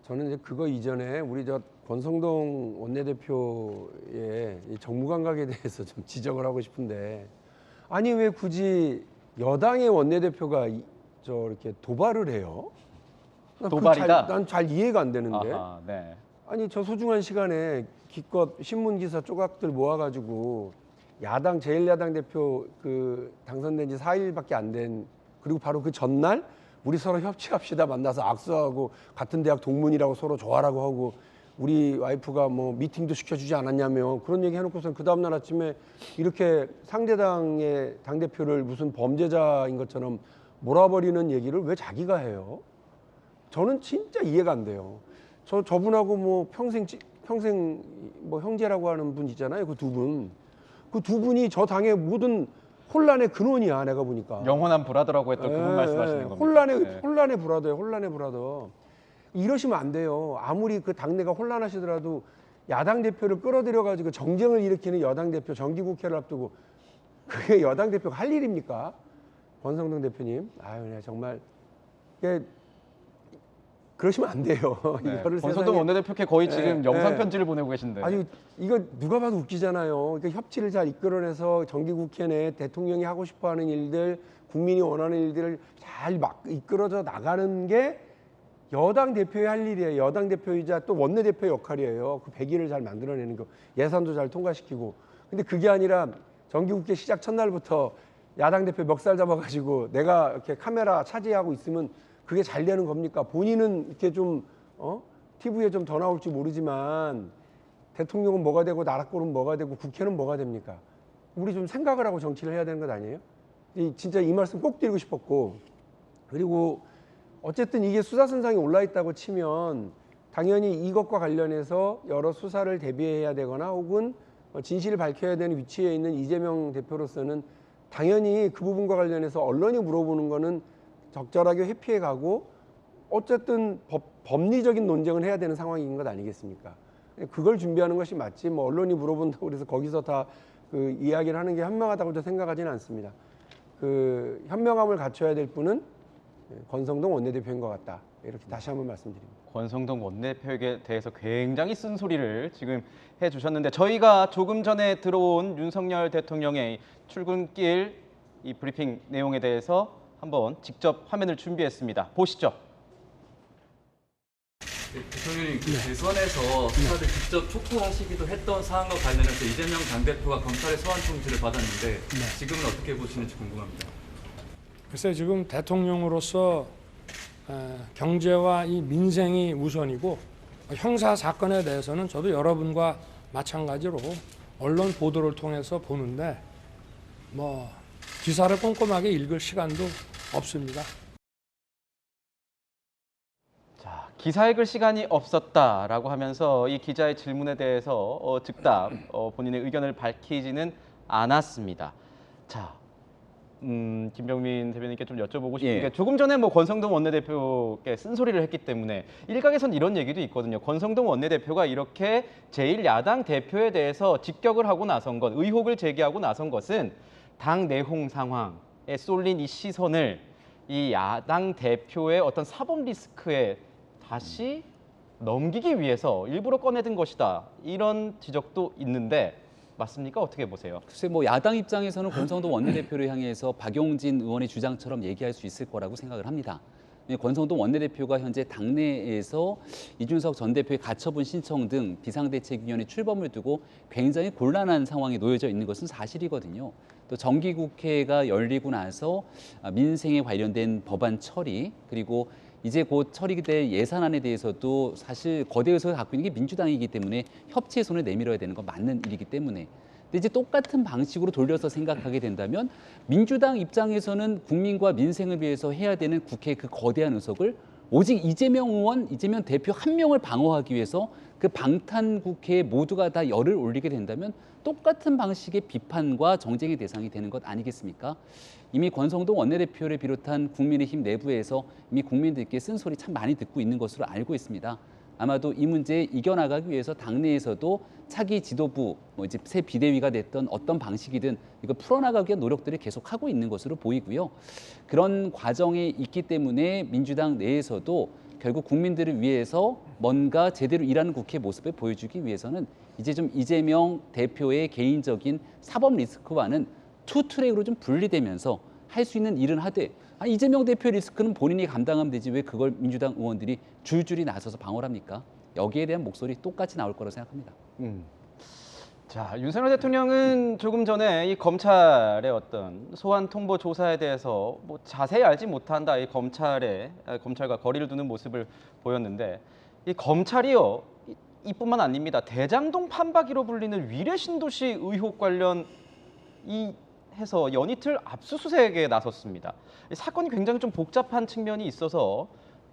저는 이제 그거 이전에 우리 권성동 원내대표의 이 정무 감각에 대해서 좀 지적을 하고 싶은데, 아니 왜 굳이 여당의 원내대표가 이렇게 도발을 해요? 도발이다? 난 잘 이해가 안 되는데. 아하, 네. 아니 저 소중한 시간에 기껏 신문 기사 조각들 모아가지고 야당 제1야당 대표 당선된 지 4일밖에 안 된, 그리고 바로 그 전날 우리 서로 협치합시다 만나서 악수하고 같은 대학 동문이라고 서로 좋아라고 하고 우리 와이프가 미팅도 시켜주지 않았냐며 그런 얘기 해놓고선 그 다음날 아침에 이렇게 상대당의 당대표를 무슨 범죄자인 것처럼 몰아버리는 얘기를 왜 자기가 해요? 저는 진짜 이해가 안 돼요. 저분하고 뭐 평생 뭐 형제라고 하는 분 있잖아요. 그 두 분. 그 두 분이 저 당의 모든 혼란의 근원이야. 내가 보니까. 영원한 브라더라고 했던 그분 말씀하시는 겁니다. 혼란의 브라더예요. 혼란의 브라더. 이러시면 안 돼요. 아무리 그 당내가 혼란하시더라도 야당 대표를 끌어들여 가지고 정쟁을 일으키는 여당 대표 정기국회를 앞두고 그게 여당 대표가 할 일입니까? 권성동 대표님. 아유, 네, 정말 이게 그러시면 안 돼요. 네. 이거를 권성동 원내대표께 거의 지금 영상 편지를 보내고 계신데. 아니 이거 누가 봐도 웃기잖아요. 그러니까 협치를 잘 이끌어내서 정기국회 내 대통령이 하고 싶어하는 일들, 국민이 원하는 일들을 잘 이끌어져 나가는 게 여당 대표의 할 일이에요. 여당 대표이자 또 원내대표의 역할이에요. 그 배기를 잘 만들어내는 거, 예산도 잘 통과시키고. 근데 그게 아니라 정기국회 시작 첫날부터 야당 대표 멱살 잡아가지고 내가 이렇게 카메라 차지하고 있으면 그게 잘 되는 겁니까? 본인은 이렇게 좀 TV에 좀 더 나올지 모르지만 대통령은 뭐가 되고 나라꼴은 뭐가 되고 국회는 뭐가 됩니까? 우리 좀 생각을 하고 정치를 해야 되는 것 아니에요? 진짜 이 말씀 꼭 드리고 싶었고, 그리고 어쨌든 이게 수사선상에 올라있다고 치면 당연히 이것과 관련해서 여러 수사를 대비해야 되거나 혹은 진실을 밝혀야 되는 위치에 있는 이재명 대표로서는 당연히 그 부분과 관련해서 언론이 물어보는 거는 적절하게 회피해 가고 어쨌든 법리적인 논쟁을 해야 되는 상황인 것 아니겠습니까? 그걸 준비하는 것이 맞지 뭐 언론이 물어본다고 그래서 거기서 다 그 이야기를 하는 게 현명하다고 저 생각하지는 않습니다. 그 현명함을 갖춰야 될 분은 권성동 원내대표인 것 같다. 이렇게 다시 한번 말씀드립니다. 권성동 원내대표에 대해서 굉장히 쓴소리를 지금 해주셨는데 저희가 조금 전에 들어온 윤석열 대통령의 출근길 이 브리핑 내용에 대해서 한번 직접 화면을 준비했습니다. 보시죠. 대통령님, 대선에서 수사를 직접 촉구하시기도 했던 사안과 관련해서 이재명 당대표가 검찰의 소환 통지를 받았는데 지금은 어떻게 보시는지 궁금합니다. 글쎄 지금 대통령으로서 경제와 이 민생이 우선이고 형사 사건에 대해서는 저도 여러분과 마찬가지로 언론 보도를 통해서 보는데 뭐 기사를 꼼꼼하게 읽을 시간도 없습니다. 자, 기사 읽을 시간이 없었다라고 하면서 이 기자의 질문에 대해서 즉답 본인의 의견을 밝히지는 않았습니다. 자, 김병민 대변인께 좀 여쭤보고 싶은 게 조금 전에 뭐 권성동 원내대표께 쓴소리를 했기 때문에 일각에선 이런 얘기도 있거든요. 권성동 원내대표가 이렇게 제1야당 대표에 대해서 직격을 하고 나선 것, 의혹을 제기하고 나선 것은 당 내홍 상황에 쏠린 이 시선을 이 야당 대표의 어떤 사법 리스크에 다시 넘기기 위해서 일부러 꺼내든 것이다. 이런 지적도 있는데 맞습니까? 어떻게 보세요? 글쎄 뭐 야당 입장에서는 권성동 원내대표를 향해서 박용진 의원의 주장처럼 얘기할 수 있을 거라고 생각을 합니다. 권성동 원내대표가 현재 당내에서 이준석 전 대표의 가처분 신청 등 비상대책위원회 출범을 두고 굉장히 곤란한 상황에 놓여져 있는 것은 사실이거든요. 또 정기국회가 열리고 나서 민생에 관련된 법안 처리 그리고 이제 곧 처리될 예산안에 대해서도 사실 거대 의석을 갖고 있는 게 민주당이기 때문에 협치의 손을 내밀어야 되는 건 맞는 일이기 때문에 근데 이제 똑같은 방식으로 돌려서 생각하게 된다면 민주당 입장에서는 국민과 민생을 위해서 해야 되는 국회의 그 거대한 의석을 오직 이재명 의원, 이재명 대표 한 명을 방어하기 위해서 그 방탄 국회에 모두가 다 열을 올리게 된다면 똑같은 방식의 비판과 정쟁의 대상이 되는 것 아니겠습니까? 이미 권성동 원내대표를 비롯한 국민의힘 내부에서 이미 국민들께 쓴소리 참 많이 듣고 있는 것으로 알고 있습니다. 아마도 이 문제에 이겨나가기 위해서 당내에서도 차기 지도부, 이제 새 비대위가 됐던 어떤 방식이든 이거 풀어나가기 위한 노력들을 계속하고 있는 것으로 보이고요. 그런 과정에 있기 때문에 민주당 내에서도 결국 국민들을 위해서 뭔가 제대로 일하는 국회 모습을 보여주기 위해서는 이제 좀 이재명 대표의 개인적인 사법 리스크와는 투 트랙으로 좀 분리되면서 할 수 있는 일은 하되 이재명 대표의 리스크는 본인이 감당하면 되지 왜 그걸 민주당 의원들이 줄줄이 나서서 방어를 합니까? 여기에 대한 목소리 똑같이 나올 거라고 생각합니다. 자, 윤석열 대통령은 조금 전에 이 검찰의 어떤 소환 통보 조사에 대해서 뭐 자세히 알지 못한다. 이 검찰과 거리를 두는 모습을 보였는데 이 검찰이요 이뿐만 아닙니다. 대장동 판박이로 불리는 위례 신도시 의혹 관련 해서 연이틀 압수수색에 나섰습니다. 이 사건이 굉장히 좀 복잡한 측면이 있어서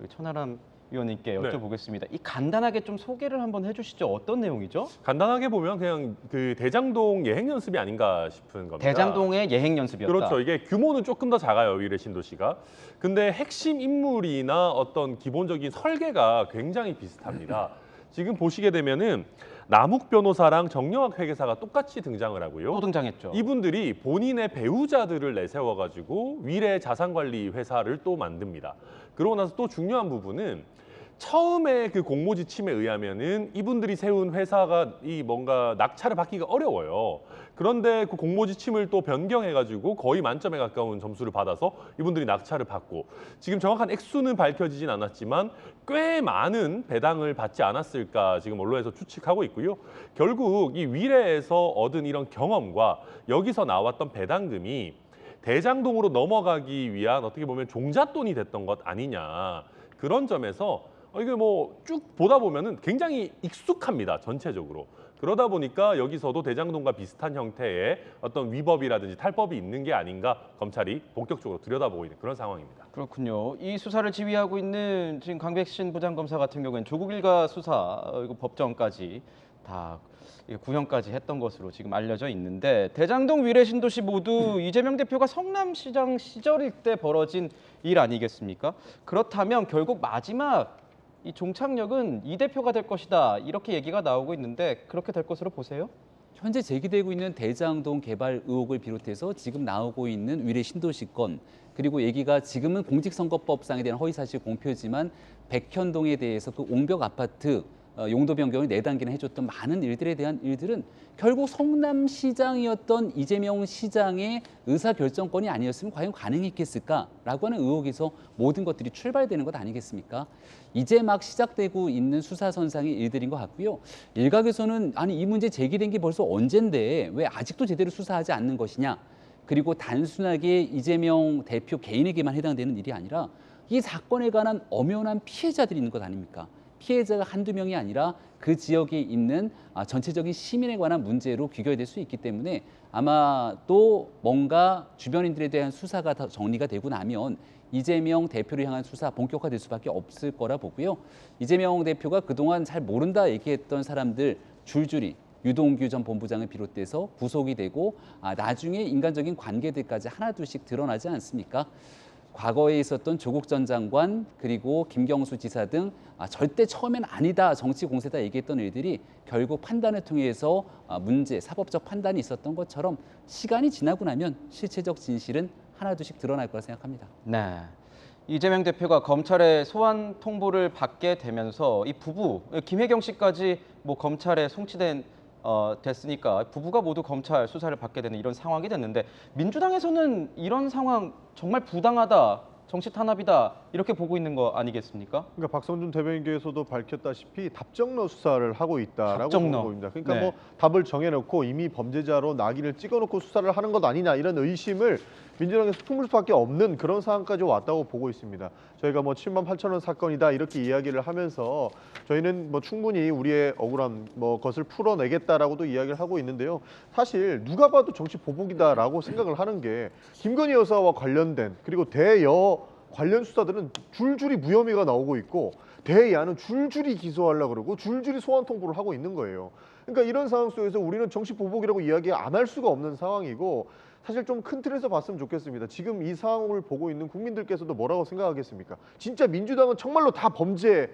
천하람 위원님께 네. 여쭤보겠습니다. 이 간단하게 좀 소개를 한번 해주시죠. 어떤 내용이죠? 간단하게 보면 그냥 그 대장동 예행 연습이 아닌가 싶은 겁니다. 대장동의 예행 연습이었다. 그렇죠. 이게 규모는 조금 더 작아요, 위례 신도시가. 근데 핵심 인물이나 어떤 기본적인 설계가 굉장히 비슷합니다. 지금 보시게 되면은 남욱 변호사랑 정영학 회계사가 똑같이 등장을 하고요. 또 등장했죠. 이분들이 본인의 배우자들을 내세워가지고 위례 자산관리 회사를 또 만듭니다. 그러고 나서 또 중요한 부분은 처음에 그 공모 지침에 의하면은 이분들이 세운 회사가 이 뭔가 낙찰을 받기가 어려워요. 그런데 그 공모 지침을 또 변경해가지고 거의 만점에 가까운 점수를 받아서 이분들이 낙찰을 받고 지금 정확한 액수는 밝혀지진 않았지만 꽤 많은 배당을 받지 않았을까 지금 언론에서 추측하고 있고요. 결국 이 위례에서 얻은 이런 경험과 여기서 나왔던 배당금이 대장동으로 넘어가기 위한 어떻게 보면 종잣돈이 됐던 것 아니냐. 그런 점에서 이게 뭐 쭉 보다 보면은 굉장히 익숙합니다. 전체적으로. 그러다 보니까 여기서도 대장동과 비슷한 형태의 어떤 위법이라든지 탈법이 있는 게 아닌가 검찰이 본격적으로 들여다보고 있는 그런 상황입니다. 그렇군요. 이 수사를 지휘하고 있는 지금 강백신 부장검사 같은 경우에는 조국 일가 수사 이거 법정까지 다 구형까지 했던 것으로 지금 알려져 있는데 대장동 위례 신도시 모두 이재명 대표가 성남시장 시절일 때 벌어진 일 아니겠습니까? 그렇다면 결국 마지막 이 종착역은 이 대표가 될 것이다 이렇게 얘기가 나오고 있는데 그렇게 될 것으로 보세요? 현재 제기되고 있는 대장동 개발 의혹을 비롯해서 지금 나오고 있는 위례 신도시 건 그리고 얘기가 지금은 공직선거법상에 대한 허위사실 공표지만 백현동에 대해서 그 옹벽 아파트 용도 변경을 4단계나 해줬던 많은 일들에 대한 일들은 결국 성남시장이었던 이재명 시장의 의사결정권이 아니었으면 과연 가능했겠을까라고 하는 의혹에서 모든 것들이 출발되는 것 아니겠습니까? 이제 막 시작되고 있는 수사선상의 일들인 것 같고요. 일각에서는 아니 이 문제 제기된 게 벌써 언젠데 왜 아직도 제대로 수사하지 않는 것이냐. 그리고 단순하게 이재명 대표 개인에게만 해당되는 일이 아니라 이 사건에 관한 엄연한 피해자들이 있는 것 아닙니까? 피해자가 한두 명이 아니라 그 지역에 있는 전체적인 시민에 관한 문제로 귀결될 수 있기 때문에 아마 또 뭔가 주변인들에 대한 수사가 더 정리가 되고 나면 이재명 대표를 향한 수사 본격화될 수밖에 없을 거라 보고요. 이재명 대표가 그동안 잘 모른다 얘기했던 사람들 줄줄이 유동규 전 본부장을 비롯해서 구속이 되고 나중에 인간적인 관계들까지 하나둘씩 드러나지 않습니까? 과거에 있었던 조국 전 장관 그리고 김경수 지사 등 절대 처음엔 아니다 정치 공세다 얘기했던 일들이 결국 판단을 통해서 문제 사법적 판단이 있었던 것처럼 시간이 지나고 나면 실체적 진실은 하나둘씩 드러날 거라 생각합니다. 네. 이재명 대표가 검찰의 소환 통보를 받게 되면서 이 부부 김혜경 씨까지 뭐 검찰에 송치된 됐으니까 부부가 모두 검찰 수사를 받게 되는 이런 상황이 됐는데 민주당에서는 이런 상황 정말 부당하다, 정치 탄압이다 이렇게 보고 있는 거 아니겠습니까? 그러니까 박성준 대변인께서도 밝혔다시피 답정너 수사를 하고 있다라고 답정너. 보는 겁니다. 그러니까 네. 뭐 답을 정해놓고 이미 범죄자로 낙인을 찍어놓고 수사를 하는 것 아니냐 이런 의심을 민주당에서 품을 수밖에 없는 그런 상황까지 왔다고 보고 있습니다. 저희가 뭐 7만 8천 원 사건이다 이렇게 이야기를 하면서 저희는 뭐 충분히 우리의 억울한 뭐 것을 풀어내겠다라고도 이야기를 하고 있는데요. 사실 누가 봐도 정치 보복이다라고 생각을 하는 게 김건희 여사와 관련된 그리고 대여 관련 수사들은 줄줄이 무혐의가 나오고 있고 대야는 줄줄이 기소하려고 그러고 줄줄이 소환 통보를 하고 있는 거예요. 그러니까 이런 상황 속에서 우리는 정치 보복이라고 이야기 안 할 수가 없는 상황이고 사실 좀 큰 틀에서 봤으면 좋겠습니다. 지금 이 상황을 보고 있는 국민들께서도 뭐라고 생각하겠습니까? 진짜 민주당은 정말로 다 범죄에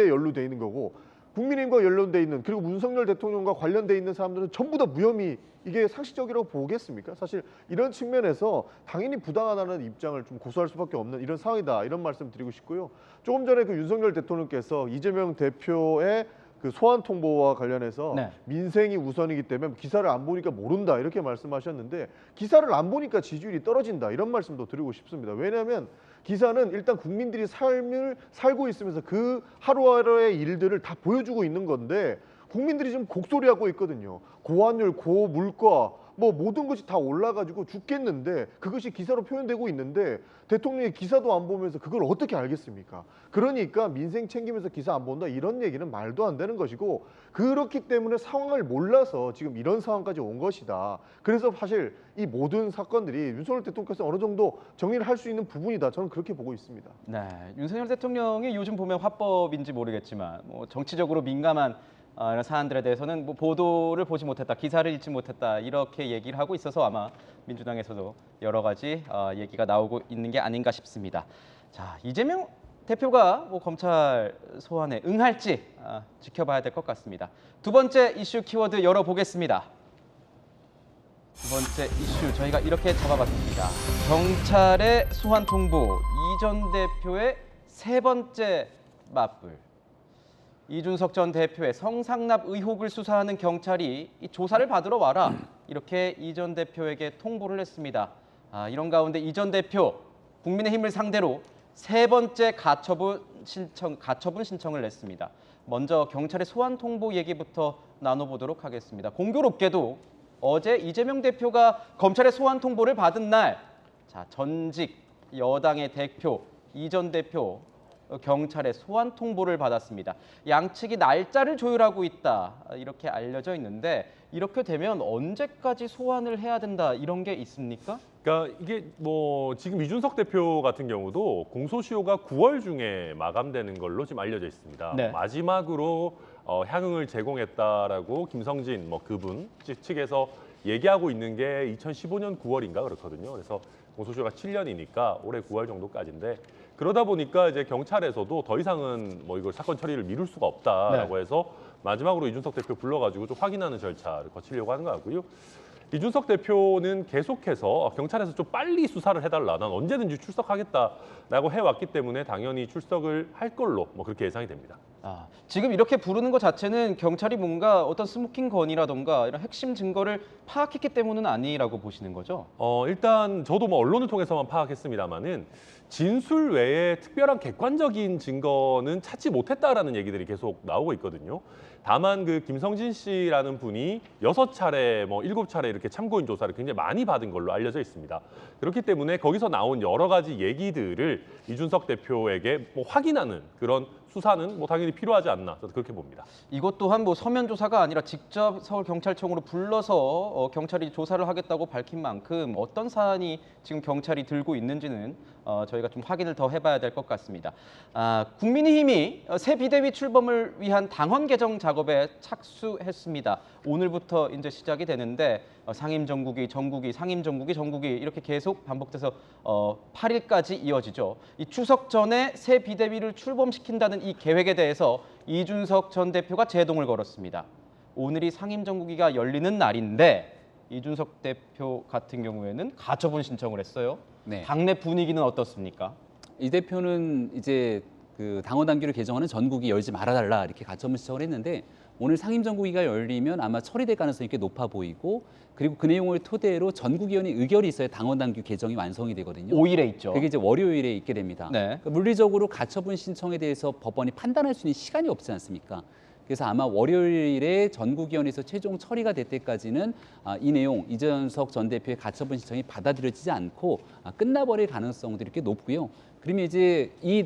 연루돼 있는 거고 국민의힘과 연루돼 있는 그리고 문석열 대통령과 관련돼 있는 사람들은 전부 다 무혐의 이게 상식적이라고 보겠습니까? 사실 이런 측면에서 당연히 부당하다는 입장을 좀 고수할 수밖에 없는 이런 상황이다 이런 말씀 드리고 싶고요. 조금 전에 그 윤석열 대통령께서 이재명 대표의 그 소환 통보와 관련해서 네. 민생이 우선이기 때문에 기사를 안 보니까 모른다 이렇게 말씀하셨는데 기사를 안 보니까 지지율이 떨어진다 이런 말씀도 드리고 싶습니다. 왜냐하면 기사는 일단 국민들이 삶을 살고 있으면서 그 하루하루의 일들을 다 보여주고 있는 건데 국민들이 지금 곡소리하고 있거든요. 고환율, 고물가, 뭐 모든 것이 다 올라가지고 죽겠는데 그것이 기사로 표현되고 있는데 대통령이 기사도 안 보면서 그걸 어떻게 알겠습니까? 그러니까 민생 챙기면서 기사 안 본다 이런 얘기는 말도 안 되는 것이고 그렇기 때문에 상황을 몰라서 지금 이런 상황까지 온 것이다. 그래서 사실 이 모든 사건들이 윤석열 대통령께서 어느 정도 정리를 할 수 있는 부분이다. 저는 그렇게 보고 있습니다. 네, 윤석열 대통령이 요즘 보면 화법인지 모르겠지만 뭐 정치적으로 민감한 이런 사안들에 대해서는 뭐 보도를 보지 못했다, 기사를 읽지 못했다 이렇게 얘기를 하고 있어서 아마 민주당에서도 여러 가지 얘기가 나오고 있는 게 아닌가 싶습니다. 자, 이재명 대표가 뭐 검찰 소환에 응할지 지켜봐야 될 것 같습니다. 두 번째 이슈 키워드 열어보겠습니다. 두 번째 이슈 저희가 이렇게 잡아봤습니다. 경찰의 소환 통보, 이 전 대표의 세 번째 맞불. 이준석 전 대표의 성상납 의혹을 수사하는 경찰이 이 조사를 받으러 와라 이렇게 이 전 대표에게 통보를 했습니다. 이런 가운데 이 전 대표 국민의힘을 상대로 세 번째 가처분 신청을 냈습니다. 먼저 경찰의 소환 통보 얘기부터 나눠보도록 하겠습니다. 공교롭게도 어제 이재명 대표가 검찰의 소환 통보를 받은 날, 전직 여당의 대표 이 전 대표 경찰의 소환 통보를 받았습니다. 양측이 날짜를 조율하고 있다 이렇게 알려져 있는데 이렇게 되면 언제까지 소환을 해야 된다 이런 게 있습니까? 그러니까 이게 뭐 지금 이준석 대표 같은 경우도 공소시효가 9월 중에 마감되는 걸로 지금 알려져 있습니다. 네. 마지막으로 향응을 제공했다라고 김성진 그분 측에서 얘기하고 있는 게 2015년 9월인가 그렇거든요. 그래서 공소시효가 7년이니까 올해 9월 정도까지인데 그러다 보니까 이제 경찰에서도 더 이상은 이걸 사건 처리를 미룰 수가 없다라고 해서 마지막으로 이준석 대표 불러가지고 좀 확인하는 절차를 거치려고 하는 것 같고요. 이준석 대표는 계속해서 경찰에서 좀 빨리 수사를 해달라, 난 언제든지 출석하겠다라고 해왔기 때문에 당연히 출석을 할 걸로 그렇게 예상이 됩니다. 지금 이렇게 부르는 것 자체는 경찰이 뭔가 어떤 스모킹 건이라던가 이런 핵심 증거를 파악했기 때문은 아니라고 보시는 거죠? 일단 저도 언론을 통해서만 파악했습니다마는 진술 외에 특별한 객관적인 증거는 찾지 못했다라는 얘기들이 계속 나오고 있거든요. 다만 그 김성진 씨라는 분이 6차례, 7차례 이렇게 참고인 조사를 굉장히 많이 받은 걸로 알려져 있습니다. 그렇기 때문에 거기서 나온 여러 가지 얘기들을 이준석 대표에게 확인하는 그런 수사는 당연히 필요하지 않나, 저도 그렇게 봅니다. 이것 또한 서면 조사가 아니라 직접 서울경찰청으로 불러서 경찰이 조사를 하겠다고 밝힌 만큼 어떤 사안이 지금 경찰이 들고 있는지는 저희가 좀 확인을 더 해봐야 될 것 같습니다. 국민의힘이 새 비대위 출범을 위한 당헌 개정 작업에 착수했습니다. 오늘부터 이제 시작이 되는데 상임정국이, 정국이, 상임정국이, 정국이 이렇게 계속 반복돼서 8일까지 이어지죠. 이 추석 전에 새 비대위를 출범시킨다는 이 계획에 대해서 이준석 전 대표가 제동을 걸었습니다. 오늘이 상임정국위가 열리는 날인데 이준석 대표 같은 경우에는 가처분 신청을 했어요. 네. 당내 분위기는 어떻습니까? 이 대표는 이제 그 당원 당규를 개정하는 전국이 열지 말아달라 이렇게 가처분 신청을 했는데 오늘 상임정국위가 열리면 아마 처리될 가능성이 꽤 높아 보이고 그리고 그 내용을 토대로 전국위원회 의결이 있어야 당원 당규 개정이 완성이 되거든요. 5일에 있죠. 그게 이제 월요일에 있게 됩니다. 네. 그러니까 물리적으로 가처분 신청에 대해서 법원이 판단할 수 있는 시간이 없지 않습니까? 그래서 아마 월요일에 전국위원회에서 최종 처리가 될 때까지는 이 내용 이준석 전 대표의 가처분 신청이 받아들여지지 않고 끝나버릴 가능성들이 꽤 높고요. 그러면 이제 이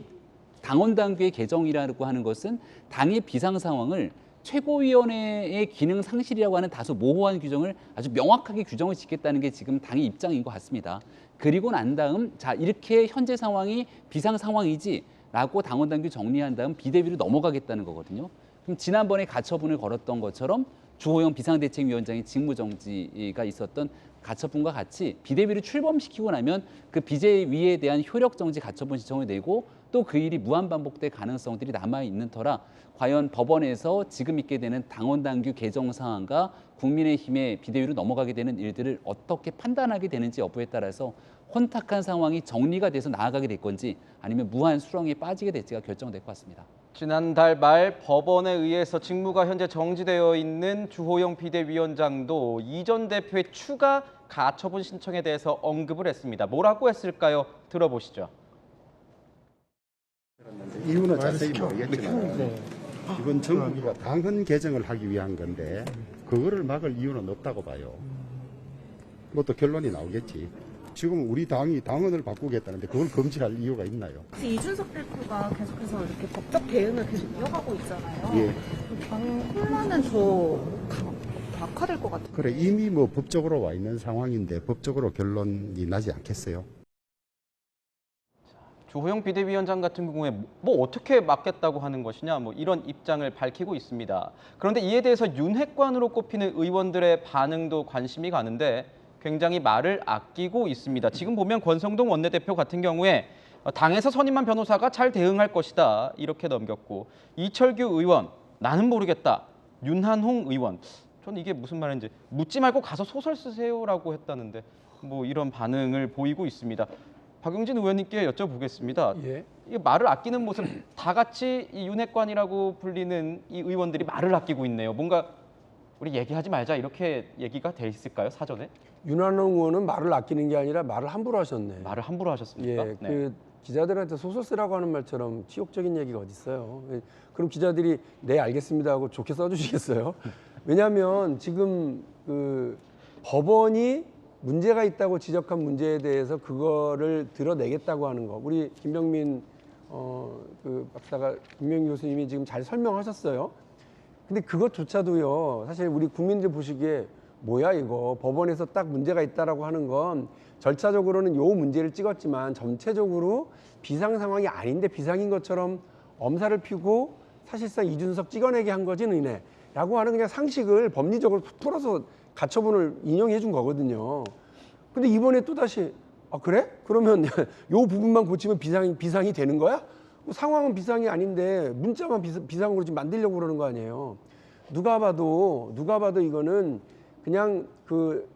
당원 당규의 개정이라고 하는 것은 당의 비상 상황을 최고위원회의 기능 상실이라고 하는 다소 모호한 규정을 아주 명확하게 규정을 짓겠다는 게 지금 당의 입장인 것 같습니다. 그리고 난 다음 이렇게 현재 상황이 비상 상황이지라고 당원 당규 정리한 다음 비대위로 넘어가겠다는 거거든요. 그럼 지난번에 가처분을 걸었던 것처럼 주호영 비상대책위원장의 직무정지가 있었던 가처분과 같이 비대위를 출범시키고 나면 그 비대위에 대한 효력정지 가처분 신청을 내고 또 그 일이 무한반복될 가능성들이 남아있는 터라 과연 법원에서 지금 있게 되는 당원당규 개정 사항과 국민의힘의 비대위로 넘어가게 되는 일들을 어떻게 판단하게 되는지 여부에 따라서 혼탁한 상황이 정리가 돼서 나아가게 될 건지 아니면 무한 수렁에 빠지게 될지가 결정될 것 같습니다. 지난달 말 법원에 의해서 직무가 현재 정지되어 있는 주호영 비대위원장도 이 전 대표의 추가 가처분 신청에 대해서 언급을 했습니다. 뭐라고 했을까요? 들어보시죠. 이유는 자세히 모르겠지만 이번 정부가 당헌 개정을 하기 위한 건데 그거를 막을 이유는 없다고 봐요. 뭐 또 결론이 나오겠지. 지금 우리 당이 당원을 바꾸겠다는데 그걸 금지할 이유가 있나요? 혹시 이준석 대표가 계속해서 이렇게 법적 대응을 계속 이어가고 있잖아요. 예. 당 혼란은 더 악화될 것 같아요. 그래 이미 뭐 법적으로 와 있는 상황인데 법적으로 결론이 나지 않겠어요? 주호영 비대위원장 같은 경우에 뭐 어떻게 막겠다고 하는 것이냐 뭐 이런 입장을 밝히고 있습니다. 그런데 이에 대해서 윤핵관으로 꼽히는 의원들의 반응도 관심이 가는데 굉장히 말을 아끼고 있습니다. 지금 보면 권성동 원내대표 같은 경우에 당에서 선임한 변호사가 잘 대응할 것이다 이렇게 넘겼고, 이철규 의원 나는 모르겠다, 윤한홍 의원 전 이게 무슨 말인지 묻지 말고 가서 소설 쓰세요라고 했다는데 뭐 이런 반응을 보이고 있습니다. 박용진 의원님께 여쭤보겠습니다. 예. 이 말을 아끼는 모습 다 같이 이 윤핵관이라고 불리는 이 의원들이 말을 아끼고 있네요. 뭔가 우리 얘기하지 말자 이렇게 얘기가 돼 있을까요, 사전에? 윤한홍 의원은 말을 아끼는 게 아니라 말을 함부로 하셨네. 말을 함부로 하셨습니까? 예, 네. 그 기자들한테 소설 쓰라고 하는 말처럼 치욕적인 얘기가 어디 있어요. 그럼 기자들이 네 알겠습니다 하고 좋게 써주시겠어요? 왜냐하면 지금 그 법원이 문제가 있다고 지적한 문제에 대해서 그거를 드러내겠다고 하는 거. 우리 김병민 그 박사가 김병민 교수님이 지금 잘 설명하셨어요. 근데 그것조차도요. 사실 우리 국민들 보시기에 뭐야 이거 법원에서 딱 문제가 있다라고 하는 건 절차적으로는 요 문제를 찍었지만 전체적으로 비상 상황이 아닌데 비상인 것처럼 엄살을 피고 사실상 이준석 찍어내게 한 거지 너희네라고 하는 그냥 상식을 법리적으로 풀어서 가처분을 인용해 준 거거든요. 근데 이번에 또 다시 아 그래? 그러면 요 부분만 고치면 비상이 되는 거야? 상황은 비상이 아닌데 문자만 비상으로 지금 만들려고 그러는 거 아니에요. 누가 봐도 이거는 그냥 그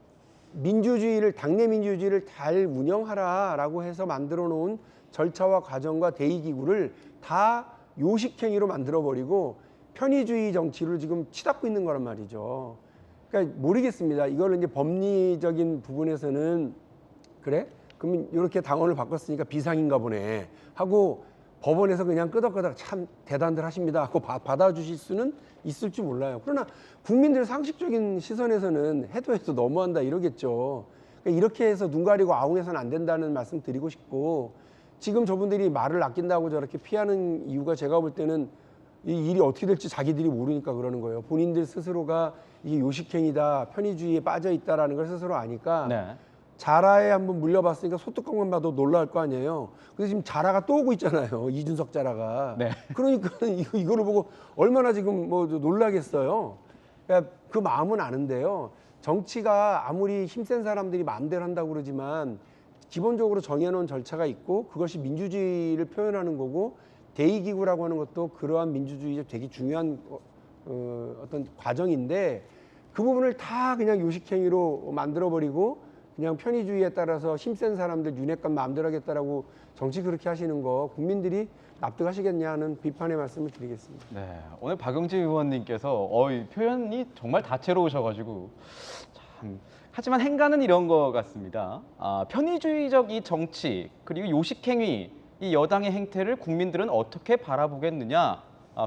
민주주의를 당내 민주주의를 잘 운영하라라고 해서 만들어 놓은 절차와 과정과 대의기구를 다 요식행위로 만들어 버리고 편의주의 정치를 지금 치닫고 있는 거란 말이죠. 그러니까 모르겠습니다. 이거는 이제 법리적인 부분에서는 그래? 그러면 이렇게 당원을 바꿨으니까 비상인가 보네 하고 법원에서 그냥 끄덕끄덕 참 대단들 하십니다 하고 받아주실 수는 있을지 몰라요. 그러나 국민들 상식적인 시선에서는 해도 너무한다 이러겠죠. 그러니까 이렇게 해서 눈 가리고 아웅해서는 안 된다는 말씀 드리고 싶고, 지금 저분들이 말을 아낀다고 저렇게 피하는 이유가 제가 볼 때는 이 일이 어떻게 될지 자기들이 모르니까 그러는 거예요. 본인들 스스로가 이게 요식행위다, 편의주의에 빠져 있다라는 걸 스스로 아니까 네. 자라에 한번 물려봤으니까 소뚜껑만 봐도 놀랄 거 아니에요. 근데 지금 자라가 또 오고 있잖아요. 이준석 자라가. 네. 그러니까 이거를 보고 얼마나 지금 뭐 놀라겠어요. 그러니까 그 마음은 아는데요. 정치가 아무리 힘센 사람들이 마음대로 한다고 그러지만 기본적으로 정해놓은 절차가 있고 그것이 민주주의를 표현하는 거고, 대의기구라고 하는 것도 그러한 민주주의의 되게 중요한 어떤 과정인데 그 부분을 다 그냥 요식행위로 만들어버리고 그냥 편의주의에 따라서 힘센 사람들 윤핵관 마음대로 하겠다라고 정치 그렇게 하시는 거 국민들이 납득하시겠냐 하는 비판의 말씀을 드리겠습니다. 네, 오늘 박용진 의원님께서 표현이 정말 다채로우셔가지고 참, 하지만 행간은 이런 것 같습니다. 편의주의적 이 정치 그리고 요식행위 이 여당의 행태를 국민들은 어떻게 바라보겠느냐,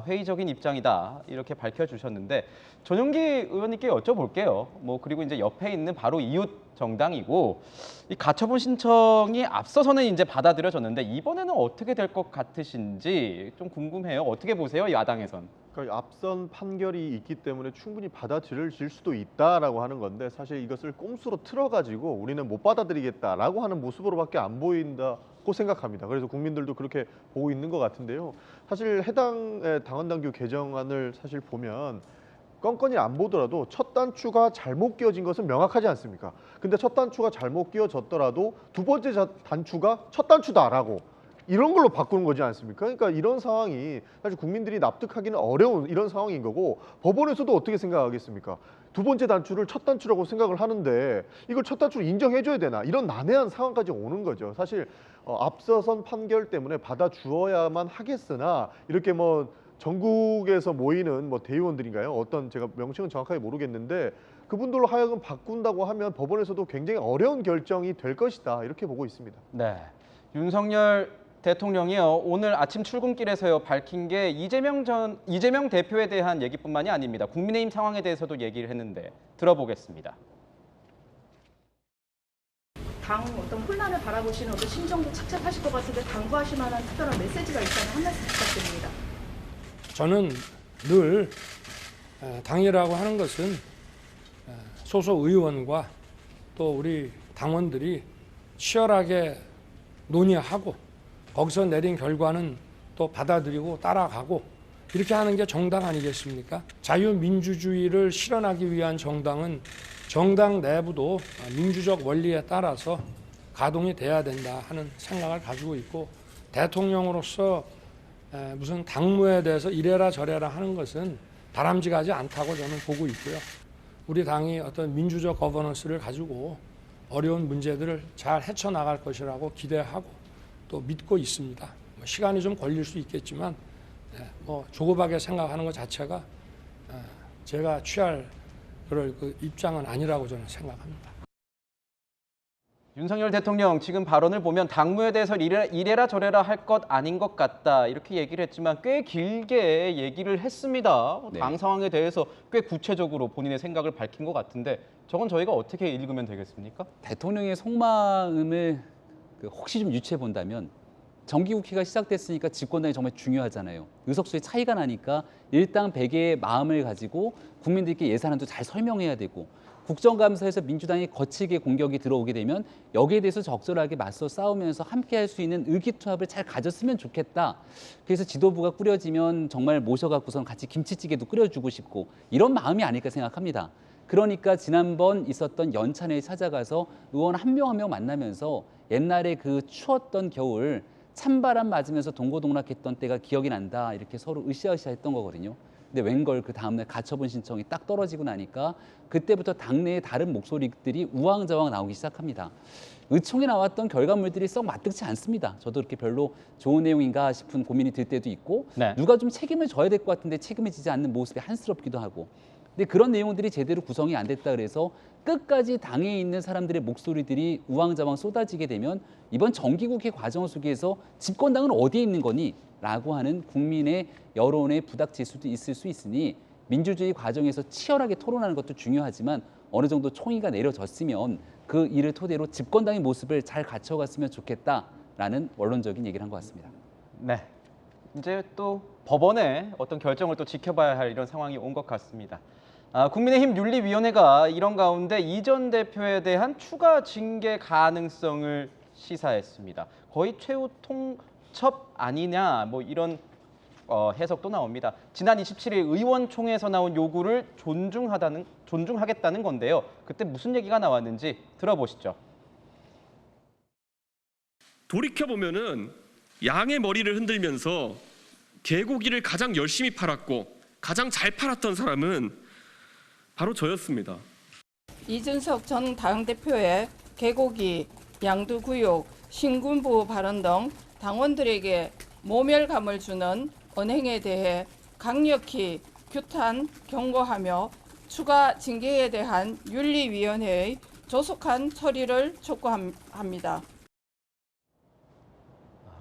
회의적인 입장이다 이렇게 밝혀주셨는데, 전용기 의원님께 여쭤볼게요. 그리고 이제 옆에 있는 바로 이웃 정당이고 이 가처분 신청이 앞서서는 이제 받아들여졌는데 이번에는 어떻게 될 것 같으신지 좀 궁금해요. 어떻게 보세요, 야당에선? 그러니까 앞선 판결이 있기 때문에 충분히 받아들여질 수도 있다라고 하는 건데, 사실 이것을 꼼수로 틀어가지고 우리는 못 받아들이겠다라고 하는 모습으로밖에 안 보인다고 생각합니다. 그래서 국민들도 그렇게 보고 있는 것 같은데요. 사실 해당 당헌당규 개정안을 사실 보면 건건이 안 보더라도 첫 단추가 잘못 끼워진 것은 명확하지 않습니까? 근데 첫 단추가 잘못 끼워졌더라도 두 번째 단추가 첫 단추다라고 이런 걸로 바꾸는 거지 않습니까? 그러니까 이런 상황이 사실 국민들이 납득하기는 어려운 이런 상황인 거고, 법원에서도 어떻게 생각하겠습니까? 두 번째 단추를 첫 단추라고 생각을 하는데 이걸 첫 단추로 인정해줘야 되나, 이런 난해한 상황까지 오는 거죠. 사실 앞서선 판결 때문에 받아주어야만 하겠으나 이렇게 전국에서 모이는 대의원들인가요? 어떤 제가 명칭은 정확하게 모르겠는데 그분들로 하여금 바꾼다고 하면 법원에서도 굉장히 어려운 결정이 될 것이다 이렇게 보고 있습니다. 네, 윤석열 대통령이요 오늘 아침 출근길에서요 밝힌 게 이재명 대표에 대한 얘기뿐만이 아닙니다. 국민의힘 상황에 대해서도 얘기를 했는데 들어보겠습니다. 당 어떤 혼란을 바라보시는 어떤 심정도 착잡하실 것 같은데 당부하실 만한 특별한 메시지가 있다면 한 말씀 부탁드립니다. 저는 늘 당이라고 하는 것은 소속 의원과 또 우리 당원들이 치열하게 논의하고 거기서 내린 결과는 또 받아들이고 따라가고 이렇게 하는 게 정당 아니겠습니까? 자유민주주의를 실현하기 위한 정당은 정당 내부도 민주적 원리에 따라서 가동이 돼야 된다 하는 생각을 가지고 있고, 대통령으로서 무슨 당무에 대해서 이래라 저래라 하는 것은 바람직하지 않다고 저는 보고 있고요. 우리 당이 어떤 민주적 거버넌스를 가지고 어려운 문제들을 잘 헤쳐나갈 것이라고 기대하고 또 믿고 있습니다. 시간이 좀 걸릴 수 있겠지만 조급하게 생각하는 것 자체가 제가 취할 그럴 그 입장은 아니라고 저는 생각합니다. 윤석열 대통령 지금 발언을 보면 당무에 대해서 이래라 저래라 할 것 아닌 것 같다 이렇게 얘기를 했지만 꽤 길게 얘기를 했습니다. 네. 당 상황에 대해서 꽤 구체적으로 본인의 생각을 밝힌 것 같은데 저건 저희가 어떻게 읽으면 되겠습니까? 대통령의 속마음을 혹시 좀 유추해 본다면 정기국회가 시작됐으니까 집권당이 정말 중요하잖아요. 의석수의 차이가 나니까 일당백의 마음을 가지고 국민들께 예산안도 잘 설명해야 되고 국정감사에서 민주당이 거칠게 공격이 들어오게 되면 여기에 대해서 적절하게 맞서 싸우면서 함께할 수 있는 의기투합을 잘 가졌으면 좋겠다. 그래서 지도부가 꾸려지면 정말 모셔갖고선 같이 김치찌개도 끓여주고 싶고 이런 마음이 아닐까 생각합니다. 그러니까 지난번 있었던 연찬회에 찾아가서 의원 한 명 한 명 만나면서 옛날에 그 추웠던 겨울 찬바람 맞으면서 동고동락했던 때가 기억이 난다 이렇게 서로 으쌰으쌰 했던 거거든요. 근데 웬걸 그 다음날 가처분 신청이 딱 떨어지고 나니까 그때부터 당내의 다른 목소리들이 우왕좌왕 나오기 시작합니다. 의총에 나왔던 결과물들이 썩 마뜩치 않습니다. 저도 그렇게 별로 좋은 내용인가 싶은 고민이 들 때도 있고 누가 좀 책임을 져야 될 것 같은데 책임을 지지 않는 모습이 한스럽기도 하고, 근데 그런 내용들이 제대로 구성이 안 됐다 그래서 끝까지 당에 있는 사람들의 목소리들이 우왕좌왕 쏟아지게 되면 이번 정기국회 과정 속에서 집권당은 어디에 있는 거니? 라고 하는 국민의 여론에 부닥칠 수도 있을 수 있으니 민주주의 과정에서 치열하게 토론하는 것도 중요하지만 어느 정도 총의가 내려졌으면 그 일을 토대로 집권당의 모습을 잘 갖춰갔으면 좋겠다라는 원론적인 얘기를 한 것 같습니다. 네, 이제 또 법원의 어떤 결정을 또 지켜봐야 할 이런 상황이 온 것 같습니다. 국민의힘 윤리위원회가 이런 가운데 이 전 대표에 대한 추가 징계 가능성을 시사했습니다. 거의 최후 통첩 아니냐 뭐 이런 해석도 나옵니다. 지난 27일 의원총회에서 나온 요구를 존중하겠다는 건데요. 그때 무슨 얘기가 나왔는지 들어보시죠. 돌이켜보면은 양의 머리를 흔들면서 개고기를 가장 열심히 팔았고 가장 잘 팔았던 사람은 바로 저였습니다. 이준석 전 당대표의 개고기, 양두구육, 신군부 발언 등 당원들에게 모멸감을 주는 언행에 대해 강력히 규탄, 경고하며 추가 징계에 대한 윤리위원회의 조속한 처리를 촉구합니다.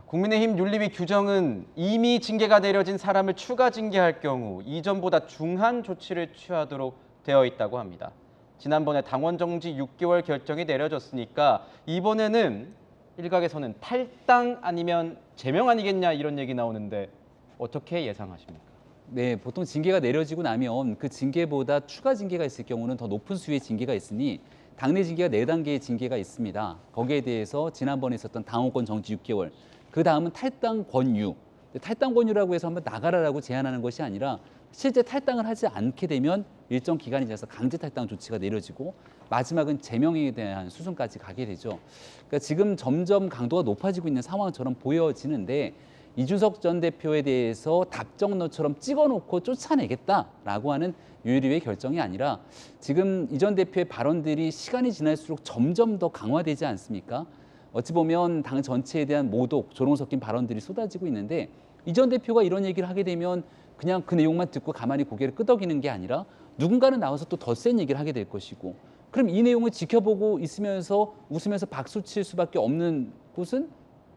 국민의힘 윤리위 규정은 이미 징계가 내려진 사람을 추가 징계할 경우 이전보다 중한 조치를 취하도록 되어 있다고 합니다. 지난번에 당원 정지 6개월 결정이 내려졌으니까 이번에는 일각에서는 탈당 아니면 제명 아니겠냐 이런 얘기 나오는데 어떻게 예상하십니까? 네, 보통 징계가 내려지고 나면 그 징계보다 추가 징계가 있을 경우는 더 높은 수위의 징계가 있으니 당내 징계가 4단계의 징계가 있습니다. 거기에 대해서 지난번에 있었던 당원권 정지 6개월, 그 다음은 탈당 권유. 탈당 권유라고 해서 한번 나가라라고 제안하는 것이 아니라 실제 탈당을 하지 않게 되면 일정 기간이 지나서 강제 탈당 조치가 내려지고 마지막은 제명에 대한 수순까지 가게 되죠. 그러니까 지금 점점 강도가 높아지고 있는 상황처럼 보여지는데 이준석 전 대표에 대해서 답정너처럼 찍어놓고 쫓아내겠다라고 하는 윤리위의 결정이 아니라 지금 이 전 대표의 발언들이 시간이 지날수록 점점 더 강화되지 않습니까? 어찌 보면 당 전체에 대한 모독, 조롱 섞인 발언들이 쏟아지고 있는데 이 전 대표가 이런 얘기를 하게 되면 그냥 그 내용만 듣고 가만히 고개를 끄덕이는 게 아니라 누군가는 나와서 또 더 센 얘기를 하게 될 것이고, 그럼 이 내용을 지켜보고 있으면서 웃으면서 박수 칠 수밖에 없는 곳은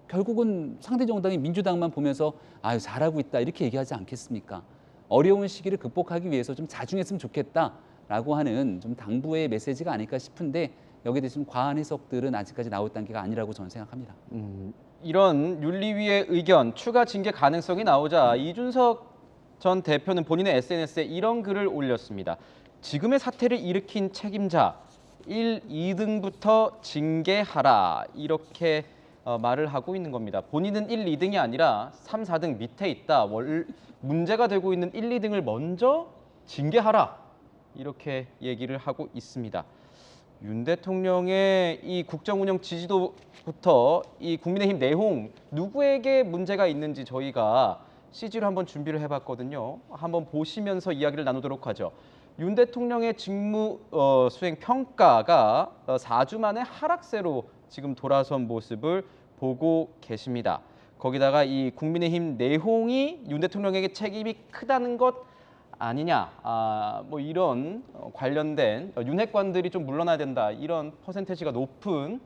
결국은 상대 정당인 민주당만 보면서 아유 잘하고 있다 이렇게 얘기하지 않겠습니까? 어려운 시기를 극복하기 위해서 좀 자중했으면 좋겠다라고 하는 좀 당부의 메시지가 아닐까 싶은데 여기에 대해서 좀 과한 해석들은 아직까지 나올 단계가 아니라고 저는 생각합니다. 이런 윤리위의 의견, 추가 징계 가능성이 나오자 이준석 전 대표는 본인의 SNS에 이런 글을 올렸습니다. 지금의 사태를 일으킨 책임자 1, 2등부터 징계하라 이렇게 말을 하고 있는 겁니다. 본인은 1, 2등이 아니라 3, 4등 밑에 있다. 문제가 되고 있는 1, 2등을 먼저 징계하라 이렇게 얘기를 하고 있습니다. 윤 대통령의 이 국정운영 지지도부터 이 국민의힘 내홍 누구에게 문제가 있는지 저희가 CG로 한번 준비를 해봤거든요. 한번 보시면서 이야기를 나누도록 하죠. 윤 대통령의 직무 수행 평가가 4주 만에 하락세로 지금 돌아선 모습을 보고 계십니다. 거기다가 이 국민의힘 내홍이 윤 대통령에게 책임이 크다는 것 아니냐, 뭐 이런 관련된 윤핵관들이 좀 물러나야 된다 이런 퍼센테이지가 높은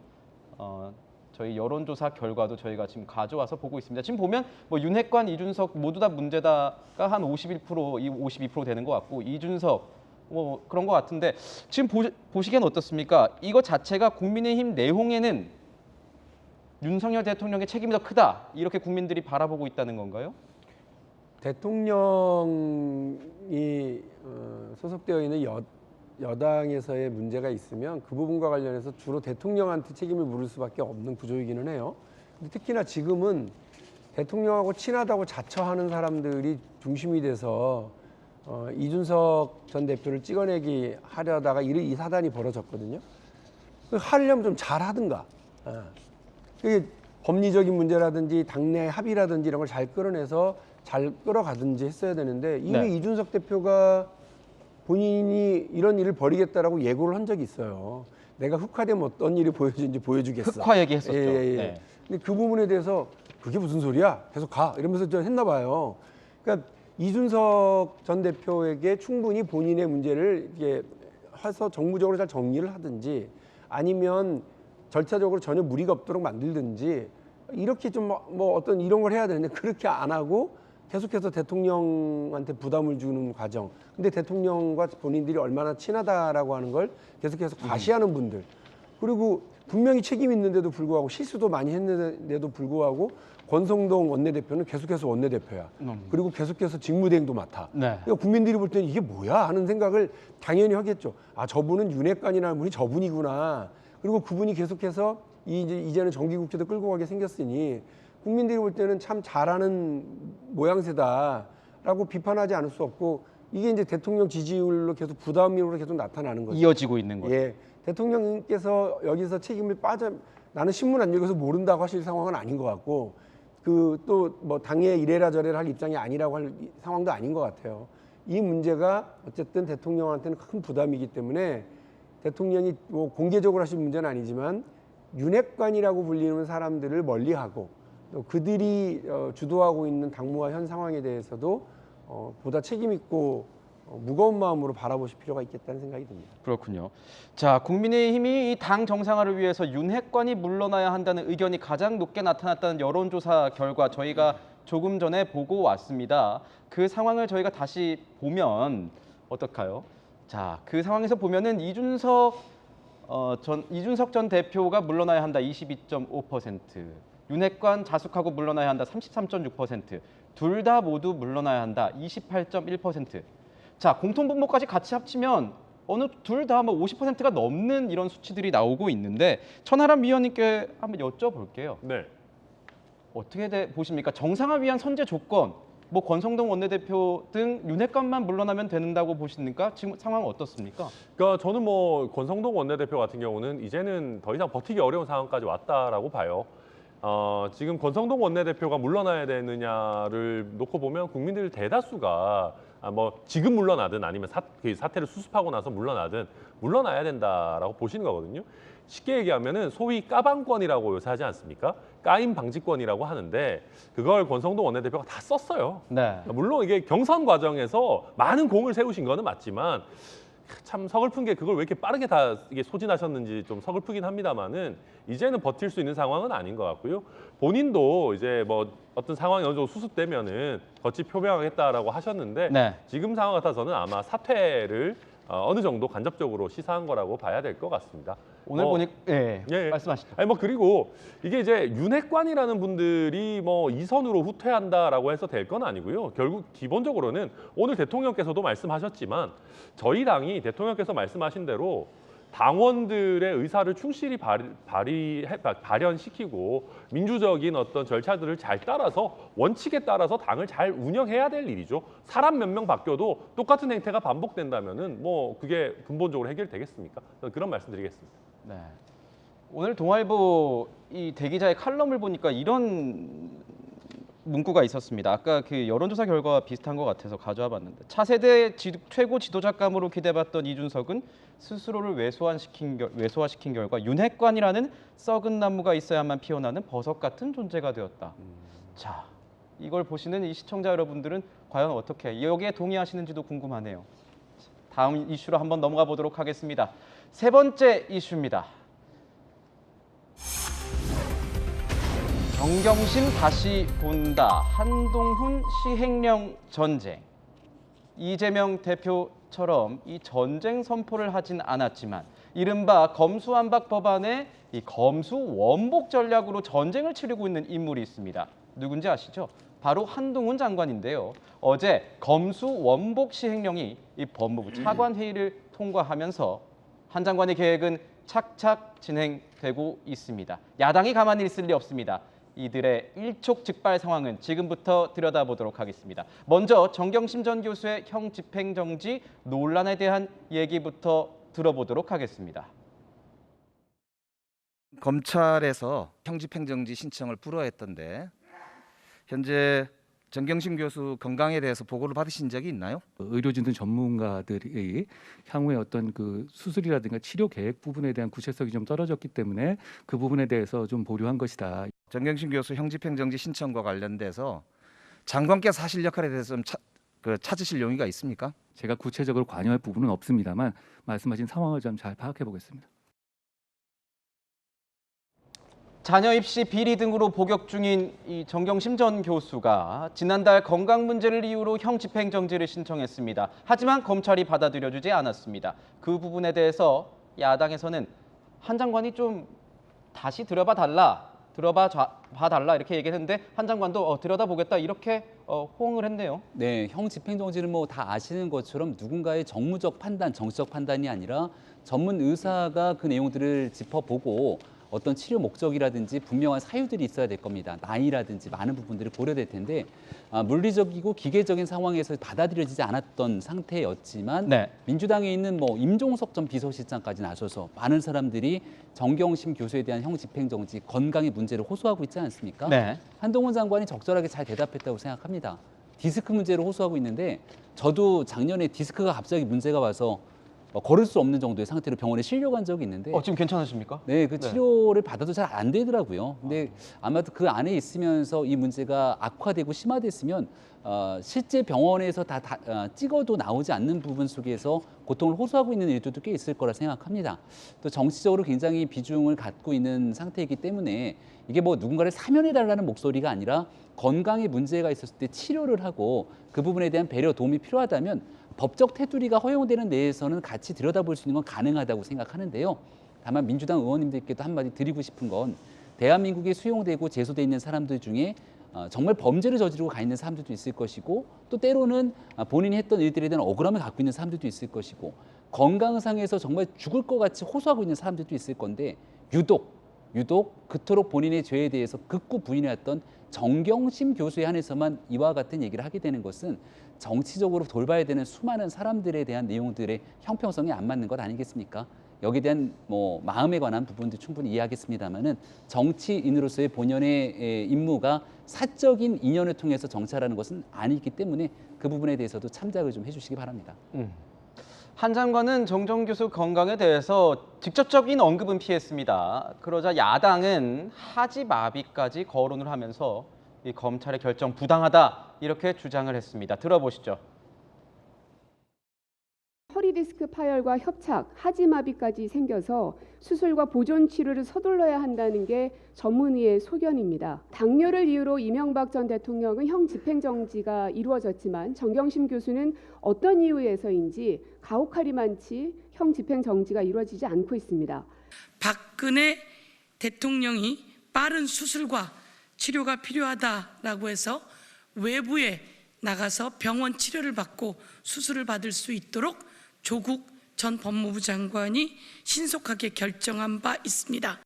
저희 여론조사 결과도 저희가 지금 가져와서 보고 있습니다. 지금 보면 뭐 윤핵관, 이준석 모두 다 문제다가 한 51%, 52% 되는 것 같고 이준석 뭐 그런 것 같은데 지금 보시기엔 어떻습니까? 이거 자체가 국민의힘 내홍에는 윤석열 대통령의 책임이 더 크다 이렇게 국민들이 바라보고 있다는 건가요? 대통령이 소속되어 있는 여당에서의 문제가 있으면 그 부분과 관련해서 주로 대통령한테 책임을 물을 수밖에 없는 구조이기는 해요. 근데 특히나 지금은 대통령하고 친하다고 자처하는 사람들이 중심이 돼서 이준석 전 대표를 찍어내기 하려다가 이 사단이 벌어졌거든요. 하려면 좀 잘하든가. 그게 법리적인 문제라든지 당내 합의라든지 이런 걸 잘 끌어내서 잘 끌어가든지 했어야 되는데 이미 네. 이준석 대표가 본인이 이런 일을 벌이겠다라고 예고를 한 적이 있어요. 내가 흑화되면 어떤 일이 보여지는지 보여주겠어. 흑화 얘기했었죠. 예. 네. 근데 그 부분에 대해서 그게 무슨 소리야? 계속 가. 이러면서 좀 했나 봐요. 그러니까 이준석 전 대표에게 충분히 본인의 문제를 이렇게 해서 정무적으로 잘 정리를 하든지 아니면 절차적으로 전혀 무리가 없도록 만들든지 이렇게 좀 뭐 어떤 이런 걸 해야 되는데 그렇게 안 하고 계속해서 대통령한테 부담을 주는 과정. 근데 대통령과 본인들이 얼마나 친하다라고 하는 걸 계속해서 과시하는 분들. 그리고 분명히 책임 있는데도 불구하고 실수도 많이 했는데도 불구하고 권성동 원내대표는 계속해서 원내대표야. 그리고 계속해서 직무대행도 맡아. 네. 그러니까 국민들이 볼 때는 이게 뭐야 하는 생각을 당연히 하겠죠. 아, 저분은 윤핵관이라는 분이 저분이구나. 그리고 그분이 계속해서 이제는 정기국회도 끌고 가게 생겼으니 국민들이 볼 때는 참 잘하는 모양새다라고 비판하지 않을 수 없고 이게 이제 대통령 지지율로 계속 부담으로 계속 나타나는 거죠. 이어지고 있는 거죠. 예, 대통령께서 여기서 책임을 나는 신문 안 읽어서 모른다고 하실 상황은 아닌 것 같고 그 또 뭐 당에 이래라 저래라 할 입장이 아니라고 할 상황도 아닌 것 같아요. 이 문제가 어쨌든 대통령한테는 큰 부담이기 때문에 대통령이 뭐 공개적으로 하신 문제는 아니지만 윤핵관이라고 불리는 사람들을 멀리하고 또 그들이 주도하고 있는 당무와 현 상황에 대해서도 보다 책임 있고 무거운 마음으로 바라보실 필요가 있겠다는 생각이 듭니다. 그렇군요. 자, 국민의힘이 이 당 정상화를 위해서 윤핵관이 물러나야 한다는 의견이 가장 높게 나타났다는 여론조사 결과 저희가 조금 전에 보고 왔습니다. 그 상황을 저희가 다시 보면 어떨까요? 자, 그 상황에서 보면은 이준석 전 대표가 물러나야 한다 22.5%, 윤핵관 자숙하고 물러나야 한다 33.6%, 둘 다 모두 물러나야 한다 28.1%. 자, 공통분모까지 같이 합치면 어느 둘 다 뭐 50%가 넘는 이런 수치들이 나오고 있는데 천하람 위원님께 한번 여쭤볼게요. 네. 어떻게 보십니까? 정상화 위한 선제 조건, 뭐 권성동 원내대표 등 윤핵관만 물러나면 된다고 보십니까? 지금 상황은 어떻습니까? 그러니까 저는 뭐 권성동 원내대표 같은 경우는 이제는 더 이상 버티기 어려운 상황까지 왔다라고 봐요. 지금 권성동 원내대표가 물러나야 되느냐를 놓고 보면 국민들 대다수가 뭐 지금 물러나든 아니면 사태를 수습하고 나서 물러나든 물러나야 된다라고 보시는 거거든요. 쉽게 얘기하면은 소위 까방권이라고 요새 하지 않습니까? 까임 방지권이라고 하는데 그걸 권성동 원내대표가 다 썼어요. 네. 물론 이게 경선 과정에서 많은 공을 세우신 거는 맞지만 참 서글픈 게 그걸 왜 이렇게 빠르게 다 이게 소진하셨는지 좀 서글프긴 합니다만은 이제는 버틸 수 있는 상황은 아닌 것 같고요. 본인도 이제 뭐 어떤 상황이 어느 정도 수습되면은 거치 표명하겠다라고 하셨는데 네. 지금 상황 같아서는 아마 사퇴를 어느 정도 간접적으로 시사한 거라고 봐야 될 것 같습니다. 오늘 보니 말씀하시죠. 아니 그리고 이게 이제 윤핵관이라는 분들이 이선으로 후퇴한다라고 해서 될 건 아니고요. 결국 기본적으로는 오늘 대통령께서도 말씀하셨지만 저희 당이 대통령께서 말씀하신 대로 당원들의 의사를 충실히 발현시키고 민주적인 어떤 절차들을 잘 따라서 원칙에 따라서 당을 잘 운영해야 될 일이죠. 사람 몇 명 바뀌어도 똑같은 행태가 반복된다면은 그게 근본적으로 해결되겠습니까? 저는 그런 말씀드리겠습니다. 네. 오늘 동아일보 이 대기자의 칼럼을 보니까 이런 문구가 있었습니다. 아까 그 여론조사 결과와 비슷한 것 같아서 가져와 봤는데 차세대 최고 지도자감으로 기대받던 이준석은 스스로를 외소화시킨 결과 윤핵관이라는 썩은 나무가 있어야만 피어나는 버섯 같은 존재가 되었다. 자, 이걸 보시는 이 시청자 여러분들은 과연 어떻게 여기에 동의하시는지도 궁금하네요. 다음 이슈로 한번 넘어가 보도록 하겠습니다. 세 번째 이슈입니다. 정경심 다시 본다. 한동훈 시행령 전쟁. 이재명 대표처럼 이 전쟁 선포를 하진 않았지만 이른바 검수완박 법안의 이 검수 원복 전략으로 전쟁을 치르고 있는 인물이 있습니다. 누군지 아시죠? 바로 한동훈 장관인데요. 어제 검수 원복 시행령이 이 법무부 차관 회의를 통과하면서 한 장관의 계획은 착착 진행되고 있습니다. 야당이 가만히 있을 리 없습니다. 이들의 일촉즉발 상황은 지금부터 들여다보도록 하겠습니다. 먼저 정경심 전 교수의 형 집행정지 논란에 대한 얘기부터 들어보도록 하겠습니다. 검찰에서 형 집행정지 신청을 불허했던데 현재 정경심 교수 건강에 대해서 보고를 받으신 적이 있나요? 의료진 등 전문가들이 향후에 어떤 그 수술이라든가 치료 계획 부분에 대한 구체성이 좀 떨어졌기 때문에 그 부분에 대해서 좀 보류한 것이다. 정경심 교수 형 집행정지 신청과 관련돼서 장관께서 하실 역할에 대해서 좀 찾으실 용의가 있습니까? 제가 구체적으로 관여할 부분은 없습니다만 말씀하신 상황을 좀 잘 파악해 보겠습니다. 자녀 입시 비리 등으로 복역 중인 이 정경심 전 교수가 지난달 건강 문제를 이유로 형 집행정지를 신청했습니다. 하지만 검찰이 받아들여주지 않았습니다. 그 부분에 대해서 야당에서는 한 장관이 좀 다시 들여봐 달라 이렇게 얘기했는데 한 장관도 들여다보겠다 이렇게 호응을 했네요. 네, 형 집행정지는 다 아시는 것처럼 누군가의 정무적 판단, 정치적 판단이 아니라 전문 의사가 그 내용들을 짚어보고 어떤 치료 목적이라든지 분명한 사유들이 있어야 될 겁니다. 나이라든지 많은 부분들이 고려될 텐데 물리적이고 기계적인 상황에서 받아들여지지 않았던 상태였지만 민주당에 있는 임종석 전 비서실장까지 나서서 많은 사람들이 정경심 교수에 대한 형 집행정지, 건강의 문제를 호소하고 있지 않습니까? 한동훈 장관이 적절하게 잘 대답했다고 생각합니다. 디스크 문제를 호소하고 있는데 저도 작년에 디스크가 갑자기 문제가 와서 걸을 수 없는 정도의 상태로 병원에 실려간 적이 있는데 지금 괜찮으십니까? 네, 그 치료를 받아도 잘 안 되더라고요. 근데 아마도 그 안에 있으면서 이 문제가 악화되고 심화됐으면 실제 병원에서 다 찍어도 나오지 않는 부분 속에서 고통을 호소하고 있는 일들도 꽤 있을 거라 생각합니다. 또 정치적으로 굉장히 비중을 갖고 있는 상태이기 때문에 이게 누군가를 사면해달라는 목소리가 아니라 건강에 문제가 있었을 때 치료를 하고 그 부분에 대한 배려, 도움이 필요하다면 법적 테두리가 허용되는 내에서는 같이 들여다볼 수 있는 건 가능하다고 생각하는데요. 다만 민주당 의원님들께도 한마디 드리고 싶은 건 대한민국에 수용되고 제소돼 있는 사람들 중에 정말 범죄를 저지르고 가 있는 사람들도 있을 것이고 또 때로는 본인이 했던 일들에 대한 억울함을 갖고 있는 사람들도 있을 것이고 건강상에서 정말 죽을 것 같이 호소하고 있는 사람들도 있을 건데 유독 그토록 본인의 죄에 대해서 극구 부인해왔던 정경심 교수에 한해서만 이와 같은 얘기를 하게 되는 것은 정치적으로 돌봐야 되는 수많은 사람들에 대한 내용들의 형평성이 안 맞는 것 아니겠습니까? 여기에 대한 마음에 관한 부분도 충분히 이해하겠습니다만은 정치인으로서의 본연의 임무가 사적인 인연을 통해서 정치하라는 것은 아니기 때문에 그 부분에 대해서도 참작을 좀 해주시기 바랍니다. 한 장관은 정정 교수 건강에 대해서 직접적인 언급은 피했습니다. 그러자 야당은 하지 마비까지 거론을 하면서 이 검찰의 결정 부당하다 이렇게 주장을 했습니다. 들어보시죠. 허리디스크 파열과 협착, 하지마비까지 생겨서 수술과 보존 치료를 서둘러야 한다는 게 전문의의 소견입니다. 당뇨를 이유로 이명박 전 대통령은 형 집행정지가 이루어졌지만 정경심 교수는 어떤 이유에서인지 가혹하리만치 형 집행정지가 이루어지지 않고 있습니다. 박근혜 대통령이 빠른 수술과 치료가 필요하다라고 해서 외부에 나가서 병원 치료를 받고 수술을 받을 수 있도록 조국 전 법무부 장관이 신속하게 결정한 바 있습니다.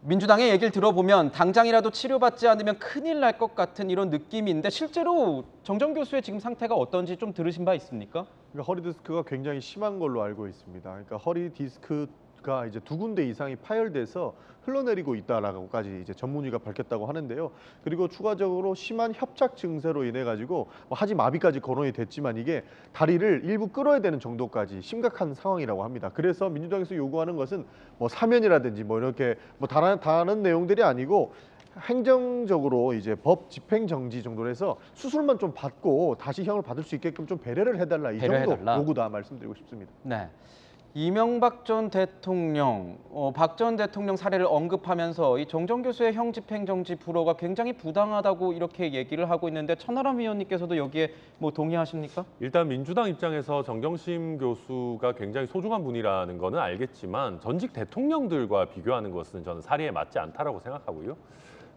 민주당의 얘기를 들어보면 당장이라도 치료받지 않으면 큰일 날 것 같은 이런 느낌인데 실제로 정정 교수의 지금 상태가 어떤지 좀 들으신 바 있습니까? 그러니까 허리 디스크가 굉장히 심한 걸로 알고 있습니다. 그러니까 허리 디스크가 이제 2군데 이상이 파열돼서 흘러내리고 있다라고까지 이제 전문의가 밝혔다고 하는데요. 그리고 추가적으로 심한 협착 증세로 인해 가지고 하지 마비까지 거론이 됐지만 이게 다리를 일부 끌어야 되는 정도까지 심각한 상황이라고 합니다. 그래서 민주당에서 요구하는 것은 뭐 사면이라든지 뭐 이렇게 뭐 다른 내용들이 아니고 행정적으로 이제 법 집행 정지 정도로 해서 수술만 좀 받고 다시 형을 받을 수 있게끔 좀 배려를 해달라, 이 정도 요구다 말씀드리고 싶습니다. 네. 이명박 전 대통령, 박 전 대통령 사례를 언급하면서 이 정정 교수의 형 집행정지 불허가 굉장히 부당하다고 이렇게 얘기를 하고 있는데 천하람 위원님께서도 여기에 뭐 동의하십니까? 일단 민주당 입장에서 정경심 교수가 굉장히 소중한 분이라는 거는 알겠지만 전직 대통령들과 비교하는 것은 저는 사리에 맞지 않다라고 생각하고요.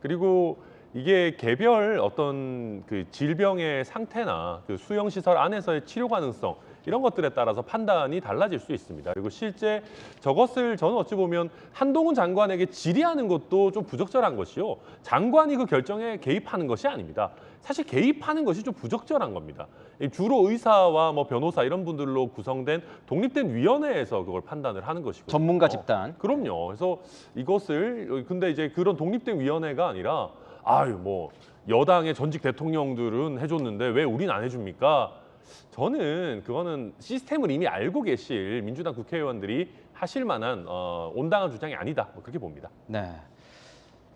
그리고 이게 개별 어떤 그 질병의 상태나 그 수용시설 안에서의 치료 가능성 이런 것들에 따라서 판단이 달라질 수 있습니다. 그리고 실제 저것을 저는 어찌 보면 한동훈 장관에게 질의하는 것도 좀 부적절한 것이요. 장관이 그 결정에 개입하는 것이 아닙니다. 사실 개입하는 것이 좀 부적절한 겁니다. 주로 의사와 뭐 변호사 이런 분들로 구성된 독립된 위원회에서 그걸 판단을 하는 것이고 전문가 집단. 그럼요. 그래서 이것을 근데 이제 그런 독립된 위원회가 아니라 뭐 여당의 전직 대통령들은 해줬는데 왜 우린 안 해줍니까? 저는 그거는 시스템을 이미 알고 계실 민주당 국회의원들이 하실 만한 온당한 주장이 아니다. 그렇게 봅니다. 네.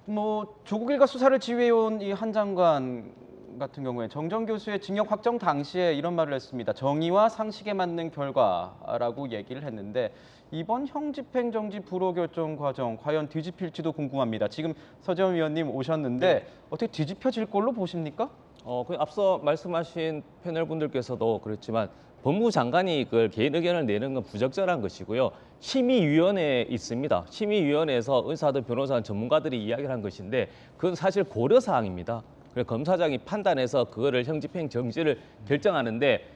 뭐 조국 일가 수사를 지휘해온 이 한 장관 같은 경우에 정정 교수의 징역 확정 당시에 이런 말을 했습니다. 정의와 상식에 맞는 결과라고 얘기를 했는데 이번 형 집행정지 불허 결정 과정 과연 뒤집힐지도 궁금합니다. 지금 서재원 위원님 오셨는데 어떻게 뒤집혀질 걸로 보십니까? 그 앞서 말씀하신 패널분들께서도 그렇지만 법무부 장관이 그걸 개인 의견을 내는 건 부적절한 것이고요. 심의위원회에 있습니다. 심의위원회에서 의사들, 변호사, 전문가들이 이야기를 한 것인데 그건 사실 고려사항입니다. 그래서 검사장이 판단해서 그거를 형집행 정지를 결정하는데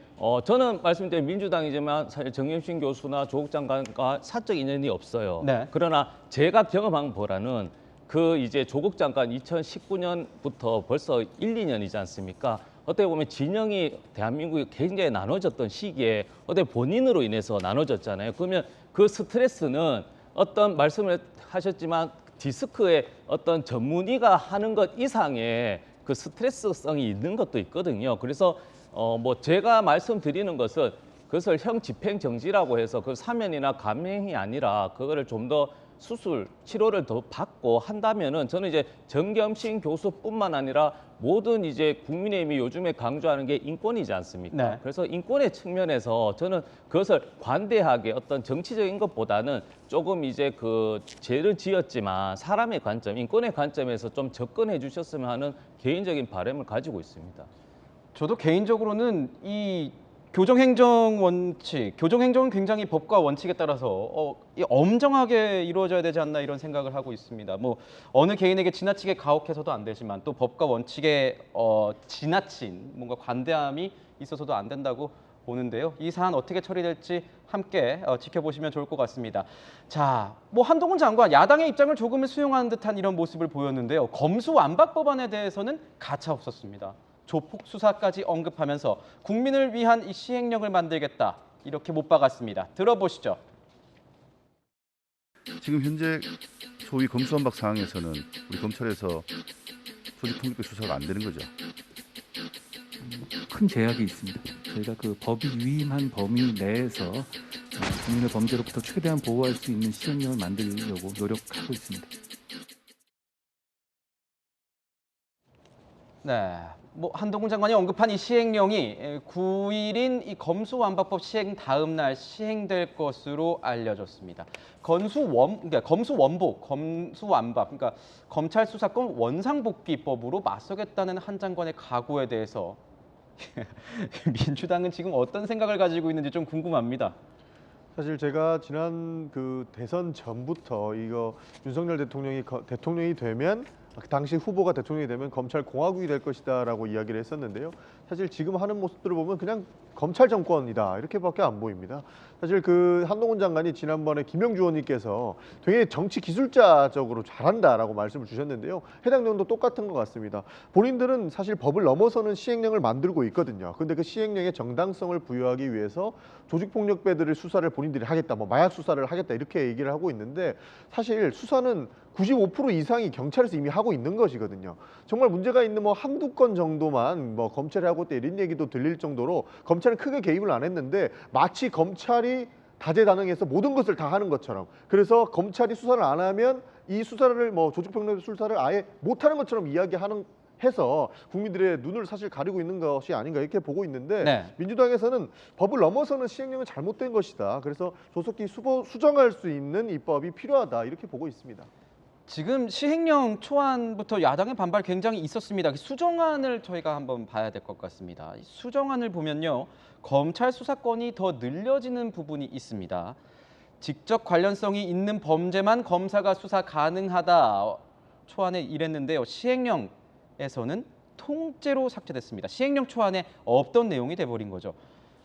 저는 말씀드린 민주당이지만 사실 정경심 교수나 조국 장관과 사적 인연이 없어요. 네. 그러나 제가 경험한 바로는 그 이제 조국 장관 2019년부터 벌써 1, 2년이지 않습니까? 어떻게 보면 진영이 대한민국이 굉장히 나눠졌던 시기에 어떻게 본인으로 인해서 나눠졌잖아요. 그러면 그 스트레스는 어떤 말씀을 하셨지만 디스크의 어떤 전문의가 하는 것 이상의 그 스트레스성이 있는 것도 있거든요. 그래서 뭐 제가 말씀드리는 것은 그것을 형 집행 정지라고 해서 그 사면이나 감형이 아니라 그거를 좀 더 수술, 치료를 더 받고 한다면은 저는 이제 정경심 교수뿐만 아니라 모든 이제 국민의힘이 요즘에 강조하는 게 인권이지 않습니까? 네. 그래서 인권의 측면에서 저는 그것을 관대하게 어떤 정치적인 것보다는 조금 이제 그 죄를 지었지만 사람의 관점, 인권의 관점에서 좀 접근해 주셨으면 하는 개인적인 바람을 가지고 있습니다. 저도 개인적으로는 이 교정행정 원칙, 교정행정은 굉장히 법과 원칙에 따라서 엄정하게 이루어져야 되지 않나 이런 생각을 하고 있습니다. 뭐 어느 개인에게 지나치게 가혹해서도 안 되지만 또 법과 원칙에 지나친 뭔가 관대함이 있어서도 안 된다고 보는데요. 이 사안 어떻게 처리될지 함께 지켜보시면 좋을 것 같습니다. 자, 뭐 한동훈 장관 야당의 입장을 조금은 수용하는 듯한 이런 모습을 보였는데요. 검수완박 법안에 대해서는 가차 없었습니다. 조폭 수사까지 언급하면서 국민을 위한 이 시행령을 만들겠다 이렇게 못 박았습니다. 들어보시죠. 지금 현재 소위 검수완박 상황에서는 우리 검찰에서 조직폭력배 수사가 안 되는 거죠. 큰 제약이 있습니다. 저희가 그 법이 위임한 범위 내에서 국민을 범죄로부터 최대한 보호할 수 있는 시행령을 만들려고 노력하고 있습니다. 네, 한동훈 장관이 언급한 이 시행령이 9일인 이 검수완박법 시행 다음 날 시행될 것으로 알려졌습니다. 검수완박, 그러니까 검찰 수사권 원상복귀법으로 맞서겠다는 한 장관의 각오에 대해서 민주당은 지금 어떤 생각을 가지고 있는지 좀 궁금합니다. 사실 제가 지난 그 대선 전부터 이거 윤석열 대통령이 되면 그 당시 후보가 대통령이 되면 검찰 공화국이 될 것이다라고 이야기를 했었는데요. 사실 지금 하는 모습들을 보면 그냥 검찰 정권이다 이렇게밖에 안 보입니다. 사실 그 한동훈 장관이 지난번에 김영주 의원님께서 되게 정치 기술자적으로 잘한다라고 말씀을 주셨는데요. 해당 내용도 똑같은 것 같습니다. 본인들은 사실 법을 넘어서는 시행령을 만들고 있거든요. 근데 그 시행령의 정당성을 부여하기 위해서 조직폭력배들의 수사를 본인들이 하겠다, 마약 수사를 하겠다 이렇게 얘기를 하고 있는데 사실 수사는 95% 이상이 경찰에서 이미 하고 있는 것이거든요. 정말 문제가 있는 한두 건 정도만 검찰이 하고 있다 이런 얘기도 들릴 정도로 검찰은 크게 개입을 안 했는데 마치 검찰이 다재다능해서 모든 것을 다 하는 것처럼 그래서 검찰이 수사를 안 하면 이 수사를 조직폭력 수사를 아예 못하는 것처럼 해서 국민들의 눈을 사실 가리고 있는 것이 아닌가 이렇게 보고 있는데 네. 민주당에서는 법을 넘어서는 시행령은 잘못된 것이다. 그래서 조속히 수정할 수 있는 입법이 필요하다 이렇게 보고 있습니다. 지금 시행령 초안부터 야당의 반발 굉장히 있었습니다. 수정안을 저희가 한번 봐야 될 것 같습니다. 수정안을 보면요. 검찰 수사권이 더 늘려지는 부분이 있습니다. 직접 관련성이 있는 범죄만 검사가 수사 가능하다. 초안에 이랬는데요. 시행령에서는 통째로 삭제됐습니다. 시행령 초안에 없던 내용이 돼버린 거죠.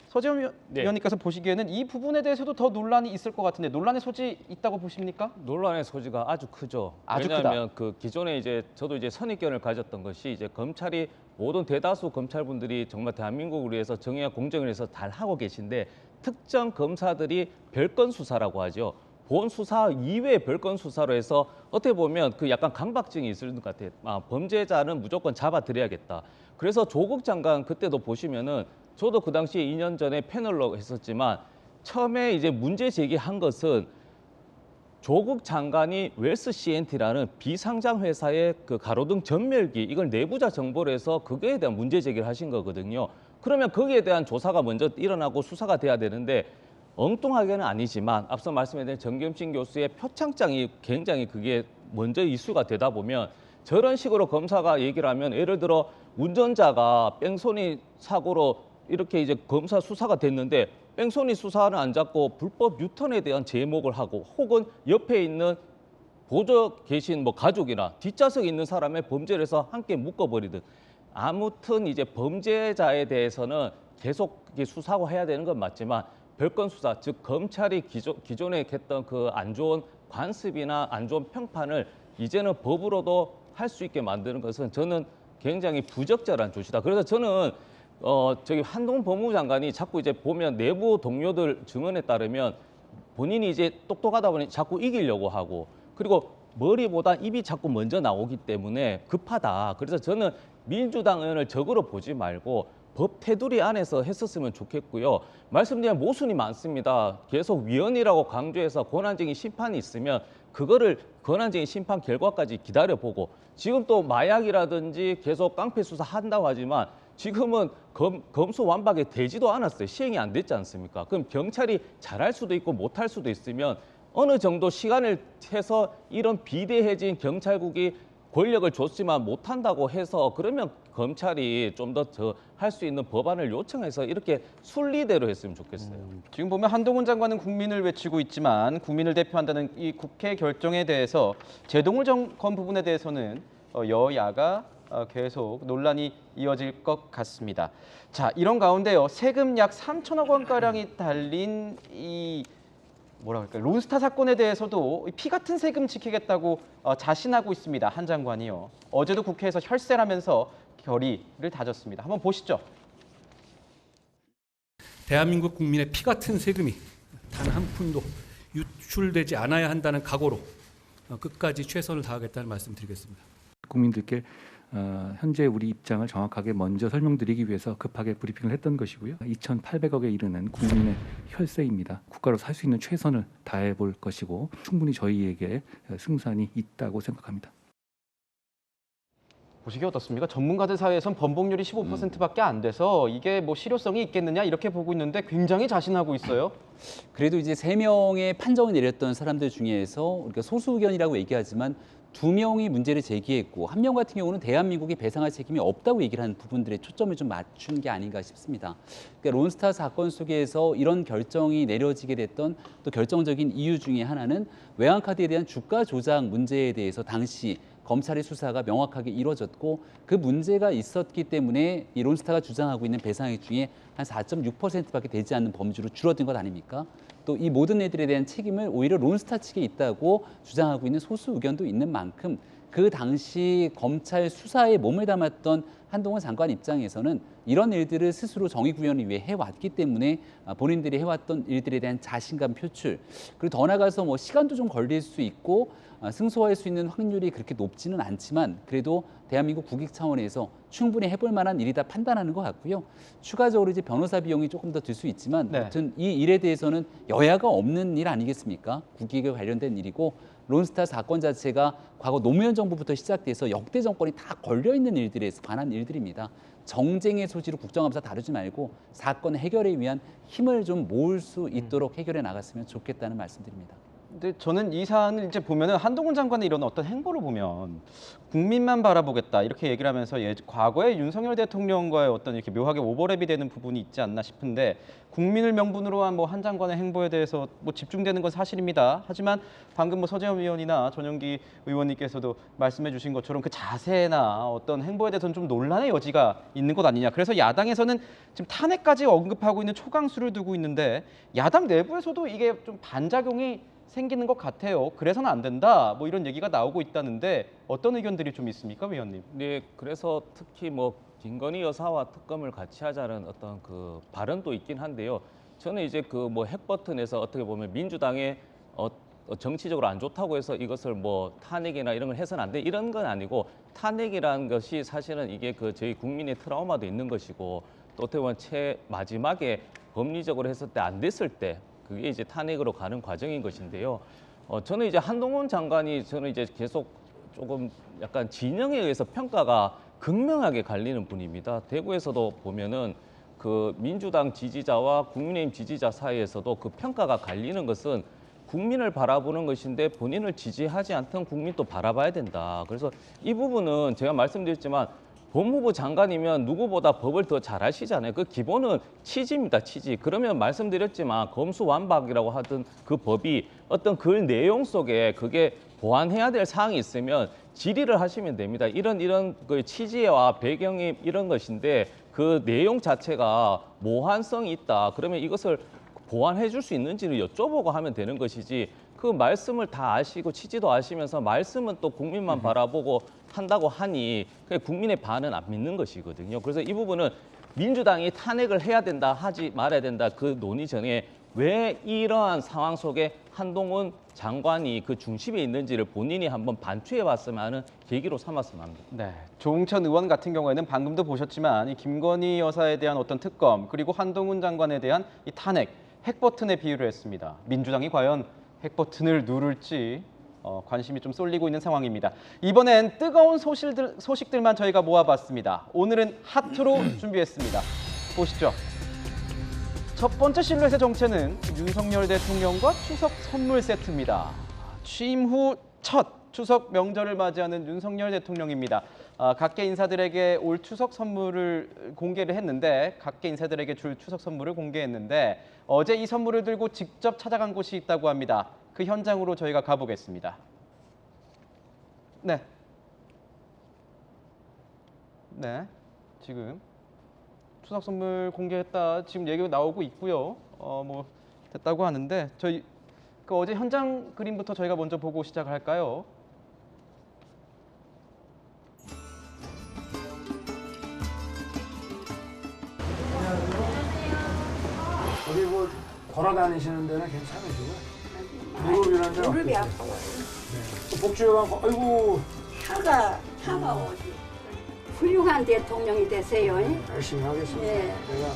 서재원 위원님께서 보시기에는 이 부분에 대해서도 더 논란이 있을 것 같은데 논란의 소지 있다고 보십니까? 논란의 소지가 아주 크죠. 아주 왜냐하면 그 기존에 저도 선입견을 가졌던 것이 검찰이 모든 대다수 검찰분들이 정말 대한민국을 위해서 정의와 공정을 위해서 잘 하고 계신데 특정 검사들이 별건 수사라고 하죠. 본 수사 이외의 별건 수사로 해서 어떻게 보면 약간 강박증이 있을 것 같아요. 범죄자는 무조건 잡아들여야겠다. 그래서 조국 장관 그때도 보시면은 저도 그 당시에 2년 전에 패널로 했었지만 처음에 문제 제기한 것은 조국 장관이 웰스 CNT라는 비상장 회사의 가로등 전멸기 이걸 내부자 정보를 해서 그거에 대한 문제 제기를 하신 거거든요. 그러면 거기에 대한 조사가 먼저 일어나고 수사가 돼야 되는데 엉뚱하게는 아니지만 앞서 말씀드린 정겸신 교수의 표창장이 굉장히 그게 먼저 이슈가 되다 보면 저런 식으로 검사가 얘기를 하면 예를 들어 운전자가 뺑소니 사고로 이렇게 검사 수사가 됐는데 뺑소니 수사는 안 잡고 불법 유턴에 대한 제목을 하고 혹은 옆에 있는 보조 계신 가족이나 뒷좌석에 있는 사람의 범죄를 해서 함께 묶어버리든 아무튼 범죄자에 대해서는 계속 수사하고 해야 되는 건 맞지만 별건 수사, 즉 검찰이 기존에 했던 안 좋은 관습이나 안 좋은 평판을 이제는 법으로도 할 수 있게 만드는 것은 저는 굉장히 부적절한 조치다. 그래서 저는 한동훈 법무부 장관이 자꾸 보면 내부 동료들 증언에 따르면 본인이 똑똑하다 보니 자꾸 이기려고 하고 그리고 머리보다 입이 자꾸 먼저 나오기 때문에 급하다. 그래서 저는 민주당 의원을 적으로 보지 말고 법 테두리 안에서 했었으면 좋겠고요. 말씀드린 모순이 많습니다. 계속 위헌이라고 강조해서 권한쟁의 심판이 있으면 그거를 권한쟁의 심판 결과까지 기다려보고 지금 또 마약이라든지 계속 깡패 수사 한다고 하지만 지금은 검수완박이 되지도 않았어요. 시행이 안 됐지 않습니까? 그럼 경찰이 잘할 수도 있고 못할 수도 있으면 어느 정도 시간을 해서 이런 비대해진 경찰국이 권력을 줬지만 못한다고 해서 그러면 검찰이 좀 더 할 수 있는 법안을 요청해서 이렇게 순리대로 했으면 좋겠어요. 지금 보면 한동훈 장관은 국민을 외치고 있지만 국민을 대표한다는 이 국회 결정에 대해서 제동을 정권 부분에 대해서는 여야가 계속 논란이 이어질 것 같습니다. 자, 이런 가운데요. 세금 약 3천억 원가량이 달린 이 론스타 사건에 대해서도 피 같은 세금 지키겠다고 자신하고 있습니다. 한 장관이요. 어제도 국회에서 혈세를 하면서 결의를 다졌습니다. 한번 보시죠. 대한민국 국민의 피 같은 세금이 단 한 푼도 유출되지 않아야 한다는 각오로 끝까지 최선을 다하겠다는 말씀드리겠습니다. 국민들께 현재 우리 입장을 정확하게 먼저 설명드리기 위해서 급하게 브리핑을 했던 것이고요. 2,800억에 이르는 국민의 혈세입니다. 국가로 살 수 있는 최선을 다해 볼 것이고 충분히 저희에게 승산이 있다고 생각합니다. 보시기 어떻습니까? 전문가들 사이에선 번복률이 15%밖에 안 돼서 이게 뭐 실효성이 있겠느냐 이렇게 보고 있는데 굉장히 자신하고 있어요. 그래도 이제 3명의 판정을 내렸던 사람들 중에서 우리가 소수 의견이라고 얘기하지만 2명이 문제를 제기했고 1명 같은 경우는 대한민국이 배상할 책임이 없다고 얘기를 하는 부분들에 초점을 좀 맞춘 게 아닌가 싶습니다. 그러니까 론스타 사건 속에서 이런 결정이 내려지게 됐던 또 결정적인 이유 중에 하나는 외환카드에 대한 주가 조작 문제에 대해서 당시 검찰의 수사가 명확하게 이루어졌고 그 문제가 있었기 때문에 이 론스타가 주장하고 있는 배상액 중에 한 4.6%밖에 되지 않는 범주로 줄어든 것 아닙니까? 또 이 모든 애들에 대한 책임을 오히려 론스타 측에 있다고 주장하고 있는 소수 의견도 있는 만큼 그 당시 검찰 수사에 몸을 담았던 한동훈 장관 입장에서는 이런 일들을 스스로 정의 구현을 위해 해왔기 때문에 본인들이 해왔던 일들에 대한 자신감 표출, 그리고 더 나아가서 뭐 시간도 좀 걸릴 수 있고 승소할 수 있는 확률이 그렇게 높지는 않지만 그래도 대한민국 국익 차원에서 충분히 해볼 만한 일이다 판단하는 것 같고요. 추가적으로 이제 변호사 비용이 조금 더 들 수 있지만 아무튼 이 일에 대해서는 여야가 없는 일 아니겠습니까? 국익에 관련된 일이고 론스타 사건 자체가 과거 노무현 정부부터 시작돼서 역대 정권이 다 걸려있는 일들에 관한 일들입니다. 정쟁의 소지로 국정감사 다루지 말고 사건 해결에 위한 힘을 좀 모을 수 있도록 해결해 나갔으면 좋겠다는 말씀드립니다. 근데 저는 이 사안을 이제 보면은 한동훈 장관의 이런 어떤 행보를 보면 국민만 바라보겠다 이렇게 얘기를 하면서 과거에 윤석열 대통령과의 어떤 이렇게 묘하게 오버랩이 되는 부분이 있지 않나 싶은데 국민을 명분으로 한 한 장관의 행보에 대해서 뭐 집중되는 건 사실입니다. 하지만 방금 뭐 서재원 의원이나 전용기 의원님께서도 말씀해 주신 것처럼 그 자세나 어떤 행보에 대해서는 좀 논란의 여지가 있는 것 아니냐. 그래서 야당에서는 지금 탄핵까지 언급하고 있는 초강수를 두고 있는데 야당 내부에서도 이게 좀 반작용이 생기는 것 같아요. 그래서는 안 된다. 뭐 이런 얘기가 나오고 있다는데 어떤 의견들이 좀 있습니까, 위원님? 네, 그래서 특히 뭐 김건희 여사와 특검을 같이 하자는 어떤 그 발언도 있긴 한데요. 저는 이제 그 뭐 핵버튼에서 어떻게 보면 민주당의 정치적으로 안 좋다고 해서 이것을 뭐 탄핵이나 이런 걸 해서는 안 돼. 이런 건 아니고 탄핵이라는 것이 사실은 이게 그 저희 국민의 트라우마도 있는 것이고 또 어떻게 보면 마지막에 법리적으로 했을 때 안 됐을 때 그게 이제 탄핵으로 가는 과정인 것인데요. 저는 이제 한동훈 장관이 저는 이제 계속 조금 약간 진영에 의해서 평가가 극명하게 갈리는 분입니다. 대구에서도 보면은 그 민주당 지지자와 국민의힘 지지자 사이에서도 그 평가가 갈리는 것은 국민을 바라보는 것인데 본인을 지지하지 않던 국민도 바라봐야 된다. 그래서 이 부분은 제가 말씀드렸지만 법무부 장관이면 누구보다 법을 더 잘 아시잖아요. 그 기본은 취지입니다, 취지. 그러면 말씀드렸지만 검수완박이라고 하던 그 법이 어떤 글 내용 속에 그게 보완해야 될 사항이 있으면 질의를 하시면 됩니다. 이런 그 취지와 배경이 이런 것인데 그 내용 자체가 모호성이 있다. 그러면 이것을 보완해 줄 수 있는지를 여쭤보고 하면 되는 것이지 그 말씀을 다 아시고 취지도 아시면서 말씀은 또 국민만 바라보고 한다고 하니 국민의 반은 안 믿는 것이거든요. 그래서 이 부분은 민주당이 탄핵을 해야 된다 하지 말아야 된다 그 논의 전에 왜 이러한 상황 속에 한동훈 장관이 그 중심에 있는지를 본인이 한번 반추해 봤으면 하는 계기로 삼았으면 합니다. 네, 조응천 의원 같은 경우에는 방금도 보셨지만 이 김건희 여사에 대한 어떤 특검 그리고 한동훈 장관에 대한 이 탄핵, 핵버튼에 비유를 했습니다. 민주당이 과연 핵버튼을 누를지 관심이 좀 쏠리고 있는 상황입니다. 이번엔 뜨거운 소식들만 저희가 모아봤습니다. 오늘은 핫투로 준비했습니다. 보시죠. 첫 번째 실루엣의 정체는 윤석열 대통령과 추석 선물 세트입니다. 취임 후 첫 추석 명절을 맞이하는 윤석열 대통령입니다. 각계 인사들에게 올 추석 선물을 공개를 했는데 각계 인사들에게 줄 추석 선물을 공개했는데 어제 이 선물을 들고 직접 찾아간 곳이 있다고 합니다. 그 현장으로 저희가 가보겠습니다. 네, 지금 추석 선물 공개했다 지금 얘기가 나오고 있고요. 뭐 됐다고 하는데 저희 그 어제 현장 그림부터 저희가 먼저 보고 시작할까요? 어디 뭐 걸어 다니시는 데는 괜찮으시고 무릎이나 데 무릎이 아파요. 네. 복주해갖고 아이고 차가 오지. 훌륭한 대통령이 되세요. 열심히 하겠습니다. 네. 내가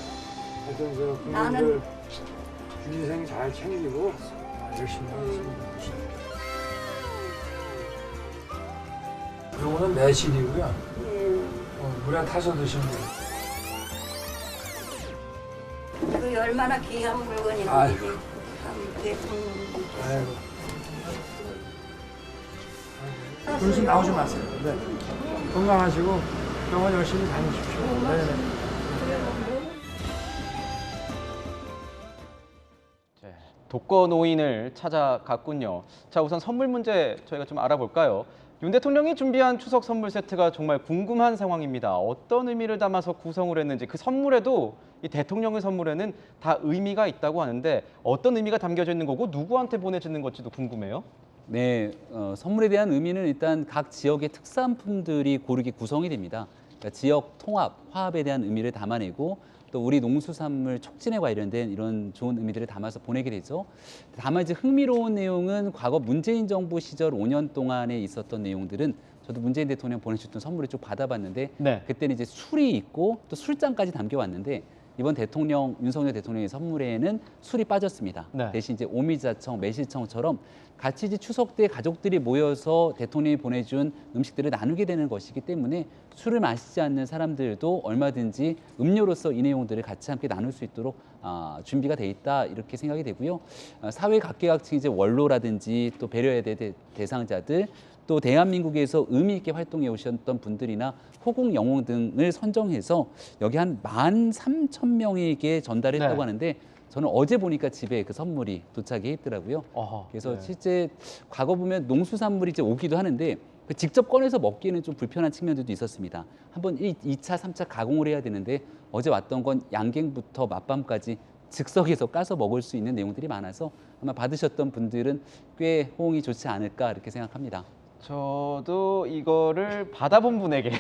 하여튼 저 국민들 나는 주민생 잘 챙기고 열심히 하겠습니다. 요거는 매실이고요. 물에 타서 드시면 돼요. 그 얼마나 귀한 물건인지 아이고. 참 대통령. 아이고. 그러시 나오지 마세요. 네. 건강하시고 병원 열심히 다니십시오. 네. 독거노인을 찾아갔군요. 자, 우선 선물 문제 저희가 좀 알아볼까요? 윤 대통령이 준비한 추석 선물 세트가 정말 궁금한 상황입니다. 어떤 의미를 담아서 구성을 했는지, 그 선물에도 이 대통령의 선물에는 다 의미가 있다고 하는데 어떤 의미가 담겨져 있는 거고 누구한테 보내지는 건지도 궁금해요. 네, 선물에 대한 의미는 일단 각 지역의 특산품들이 고르게 구성이 됩니다. 그러니까 지역 통합, 화합에 대한 의미를 담아내고 또 우리 농수산물 촉진에 관련된 이런 좋은 의미들을 담아서 보내게 되죠. 다만 이제 흥미로운 내용은 과거 문재인 정부 시절 5년 동안에 있었던 내용들은 저도 문재인 대통령 보내주셨던 선물을 쭉 받아봤는데 네. 그때는 이제 술이 있고 또 술잔까지 담겨왔는데 이번 대통령, 윤석열 대통령의 선물에는 술이 빠졌습니다. 네. 대신 이제 오미자청, 매실청처럼 같이 이제 추석 때 가족들이 모여서 대통령이 보내준 음식들을 나누게 되는 것이기 때문에 술을 마시지 않는 사람들도 얼마든지 음료로서 이 내용들을 같이 함께 나눌 수 있도록 준비가 돼 있다 이렇게 생각이 되고요. 사회 각계각층 이제 원로라든지 또 배려해야 될 대상자들 또 대한민국에서 의미 있게 활동해 오셨던 분들이나 호국 영웅 등을 선정해서 여기 한 13,000명에게 전달했다고 네. 하는데 저는 어제 보니까 집에 그 선물이 도착이 했더라고요. 그래서 네. 실제 과거 보면 농수산물이 이제 오기도 하는데 그 직접 꺼내서 먹기에는 좀 불편한 측면들도 있었습니다. 한번 2차, 3차 가공을 해야 되는데 어제 왔던 건 양갱부터 맛밤까지 즉석에서 까서 먹을 수 있는 내용들이 많아서 아마 받으셨던 분들은 꽤 호응이 좋지 않을까 이렇게 생각합니다. 저도 이거를 받아본 분에게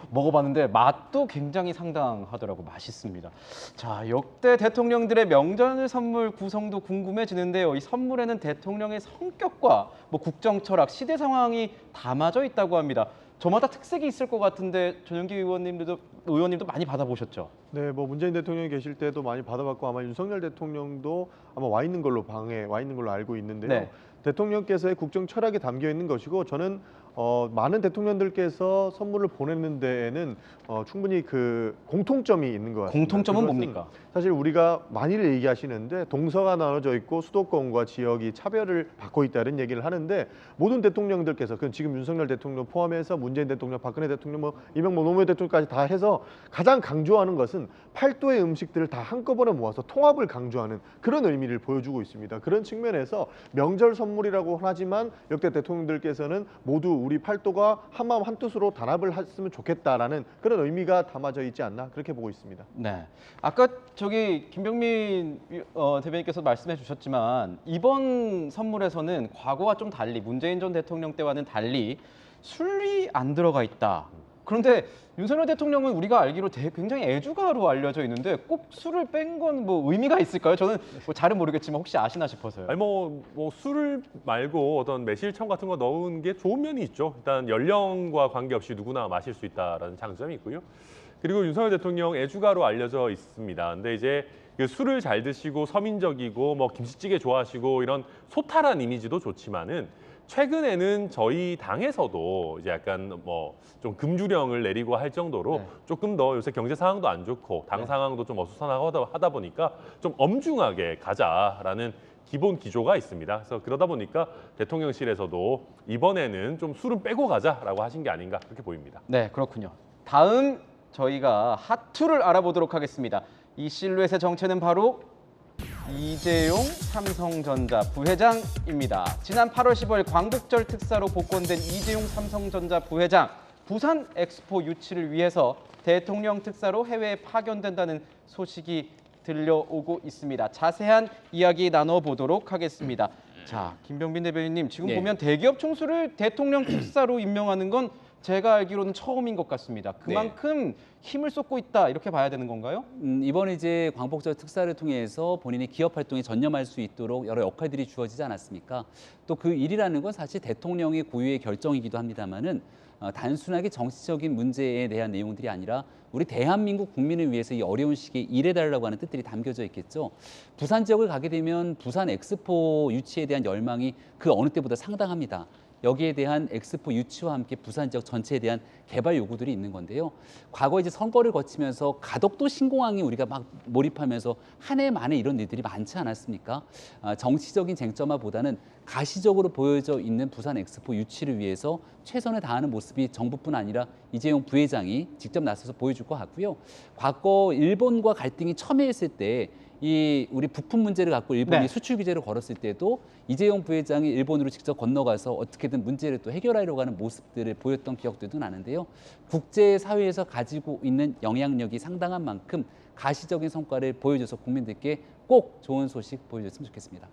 먹어봤는데 맛도 굉장히 상당하더라고요. 맛있습니다. 자, 역대 대통령들의 명절 선물 구성도 궁금해지는데요. 이 선물에는 대통령의 성격과 뭐 국정 철학, 시대 상황이 담아져 있다고 합니다. 저마다 특색이 있을 것 같은데 전용기 의원님도 많이 받아보셨죠? 네, 뭐 문재인 대통령이 계실 때도 많이 받아봤고 아마 윤석열 대통령도 아마 와 있는 걸로 방에 와 있는 걸로 알고 있는데요. 네. 대통령께서의 국정 철학이 담겨 있는 것이고 저는 많은 대통령들께서 선물을 보내는 데에는 충분히 그 공통점이 있는 것 같습니다. 공통점은 그것은 뭡니까? 사실 우리가 많이들 얘기하시는데 동서가 나눠져 있고 수도권과 지역이 차별을 받고 있다는 얘기를 하는데 모든 대통령들께서 그 지금 윤석열 대통령 포함해서 문재인 대통령, 박근혜 대통령, 뭐 이명박 노무현 대통령까지 다 해서 가장 강조하는 것은 팔도의 음식들을 다 한꺼번에 모아서 통합을 강조하는 그런 의미를 보여주고 있습니다. 그런 측면에서 명절 선물이라고 하지만 역대 대통령들께서는 모두 우리 팔도가 한마음 한뜻으로 단합을 했으면 좋겠다라는 그런 의미가 담아져 있지 않나 그렇게 보고 있습니다. 네. 아까 저기 김병민 대변인께서 말씀해 주셨지만 이번 선물에서는 과거와 좀 달리 문재인 전 대통령 때와는 달리 술이 안 들어가 있다. 그런데 윤석열 대통령은 우리가 알기로 굉장히 애주가로 알려져 있는데 꼭 술을 뺀 건 뭐 의미가 있을까요? 저는 뭐 잘은 모르겠지만 혹시 아시나 싶어서요. 아니 뭐 술을 말고 어떤 매실청 같은 거 넣은 게 좋은 면이 있죠. 일단 연령과 관계없이 누구나 마실 수 있다라는 장점이 있고요. 그리고 윤석열 대통령 애주가로 알려져 있습니다. 근데 이제 그 술을 잘 드시고 서민적이고 뭐 김치찌개 좋아하시고 이런 소탈한 이미지도 좋지만은 최근에는 저희 당에서도 이제 약간 뭐 좀 금주령을 내리고 할 정도로 조금 더 요새 경제 상황도 안 좋고 당 상황도 좀 어수선하고 하다 보니까 좀 엄중하게 가자라는 기본 기조가 있습니다. 그래서 그러다 보니까 대통령실에서도 이번에는 좀 술은 빼고 가자라고 하신 게 아닌가 그렇게 보입니다. 네, 그렇군요. 다음 저희가 핫투를 알아보도록 하겠습니다. 이 실루엣의 정체는 바로 이재용 삼성전자 부회장입니다. 지난 8월 15일 광복절 특사로 복권된 이재용 삼성전자 부회장, 부산 엑스포 유치를 위해서 대통령 특사로 해외에 파견된다는 소식이 들려오고 있습니다. 자세한 이야기 나눠보도록 하겠습니다. 자, 김병민 대변인님, 지금 보면 대기업 총수를 대통령 특사로 임명하는 건 제가 알기로는 처음인 것 같습니다. 그만큼 힘을 쏟고 있다 이렇게 봐야 되는 건가요? 이번에 이제 광복절 특사를 통해서 본인이 기업 활동에 전념할 수 있도록 여러 역할들이 주어지지 않았습니까? 또 그 일이라는 건 사실 대통령의 고유의 결정이기도 합니다만은 단순하게 정치적인 문제에 대한 내용들이 아니라 우리 대한민국 국민을 위해서 이 어려운 시기에 일해달라고 하는 뜻들이 담겨져 있겠죠. 부산 지역을 가게 되면 부산 엑스포 유치에 대한 열망이 그 어느 때보다 상당합니다. 여기에 대한 엑스포 유치와 함께 부산 지역 전체에 대한 개발 요구들이 있는 건데요. 과거 이제 선거를 거치면서 가덕도 신공항에 우리가 막 몰입하면서 한 해 만에 이런 일들이 많지 않았습니까? 정치적인 쟁점화보다는 가시적으로 보여져 있는 부산 엑스포 유치를 위해서 최선을 다하는 모습이 정부뿐 아니라 이재용 부회장이 직접 나서서 보여줄 것 같고요. 과거 일본과 갈등이 첨예했을 때 이 우리 부품 문제를 갖고 일본이 네. 수출 규제를 걸었을 때도 이재용 부회장이 일본으로 직접 건너가서 어떻게든 문제를 또 해결하려고 하는 모습들을 보였던 기억들도 나는데요. 국제사회에서 가지고 있는 영향력이 상당한 만큼 가시적인 성과를 보여줘서 국민들께 꼭 좋은 소식 보여줬으면 좋겠습니다.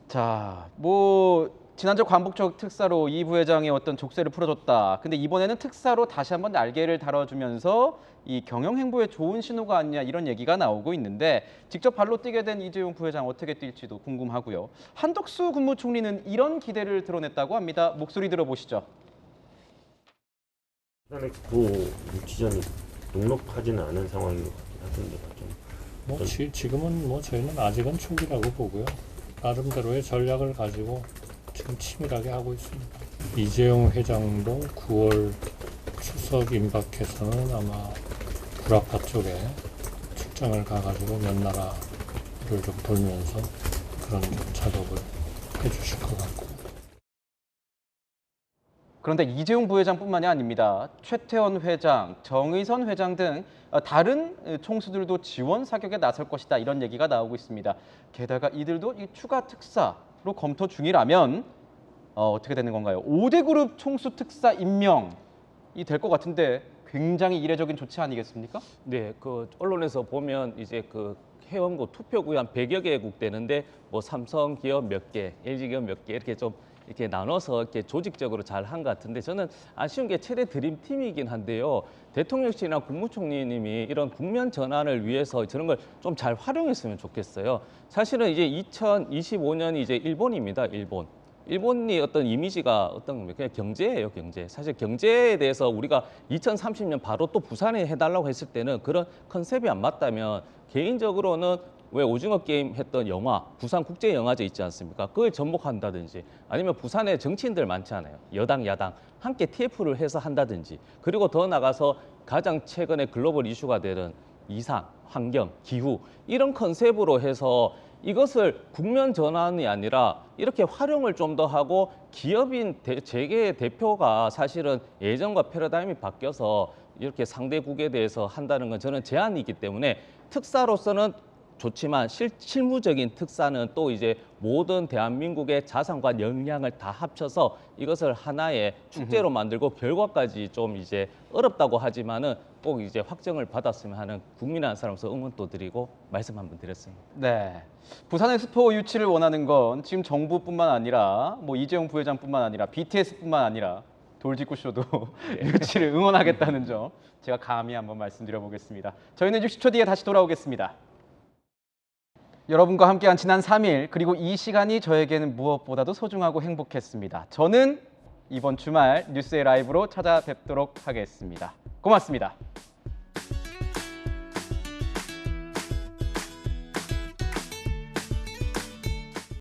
자, 뭐 지난주 광복절 특사로 이 부회장의 어떤 족쇄를 풀어줬다. 근데 이번에는 특사로 다시 한번 날개를 달아주면서 이 경영 행보에 좋은 신호가 아니냐 이런 얘기가 나오고 있는데 직접 발로 뛰게 된 이재용 부회장 어떻게 뛸지도 궁금하고요. 한덕수 국무총리는 이런 기대를 드러냈다고 합니다. 목소리 들어보시죠. 엑스포 유치전이 녹록하지는 않은 상황인 것 같긴 하던데 지금은 저희는 아직은 초기라고 보고요. 나름대로의 전략을 가지고 지금 치밀하게 하고 있습니다. 이재용 회장도 9월 추석 임박해서는 아마 구라파 쪽에 출장을 가가지고 몇 나라를 좀 돌면서 그런 좀 작업을 해주실 것 같고. 그런데 이재용 부회장뿐만이 아닙니다. 최태원 회장, 정의선 회장 등 다른 총수들도 지원 사격에 나설 것이다 이런 얘기가 나오고 있습니다. 게다가 이들도 이 추가 특사로 검토 중이라면 어떻게 되는 건가요? 5대 그룹 총수 특사 임명이 될 것 같은데 굉장히 이례적인 조치 아니겠습니까? 네, 그 언론에서 보면 이제 그 회원국 투표구에 한 100여 개국 되는데 뭐 삼성 기업 몇 개, LG 기업 몇 개 이렇게 좀 이렇게 나눠서 이렇게 조직적으로 잘 한 것 같은데 저는 아쉬운 게 최대 드림팀이긴 한데요. 대통령실이나 국무총리님이 이런 국면 전환을 위해서 저런 걸 좀 잘 활용했으면 좋겠어요. 사실은 이제 2025년이 이제 일본입니다. 일본이 어떤 이미지가 어떤 겁니까? 그냥 경제예요, 경제. 사실 경제에 대해서 우리가 2030년 바로 또 부산에 해달라고 했을 때는 그런 컨셉이 안 맞다면 개인적으로는 왜 오징어 게임 했던 영화, 부산국제영화제 있지 않습니까? 그걸 접목한다든지 아니면 부산에 정치인들 많잖아요. 여당, 야당 함께 TF를 해서 한다든지 그리고 더 나가서 가장 최근에 글로벌 이슈가 되는 이상, 환경, 기후 이런 컨셉으로 해서 이것을 국면 전환이 아니라 이렇게 활용을 좀 더 하고 기업인 재계 대표가 사실은 예전과 패러다임이 바뀌어서 이렇게 상대국에 대해서 한다는 건 저는 제안이기 때문에 특사로서는 좋지만 실무적인 특사는 또 이제 모든 대한민국의 자산과 역량을 다 합쳐서 이것을 하나의 축제로 만들고 결과까지 좀 이제 어렵다고 하지만은 꼭 이제 확정을 받았으면 하는 국민 한 사람으로서 응원도 드리고 말씀 한번 드렸습니다. 네, 부산 엑스포 유치를 원하는 건 지금 정부뿐만 아니라 뭐 이재용 부회장뿐만 아니라 BTS뿐만 아니라 돌직구쇼도 유치를 응원하겠다는 점 제가 감히 한번 말씀드려보겠습니다. 저희는 60초 뒤에 다시 돌아오겠습니다. 여러분과 함께한 지난 3일 그리고 이 시간이 저에게는 무엇보다도 소중하고 행복했습니다. 저는 이번 주말 뉴스의 라이브로 찾아뵙도록 하겠습니다. 고맙습니다.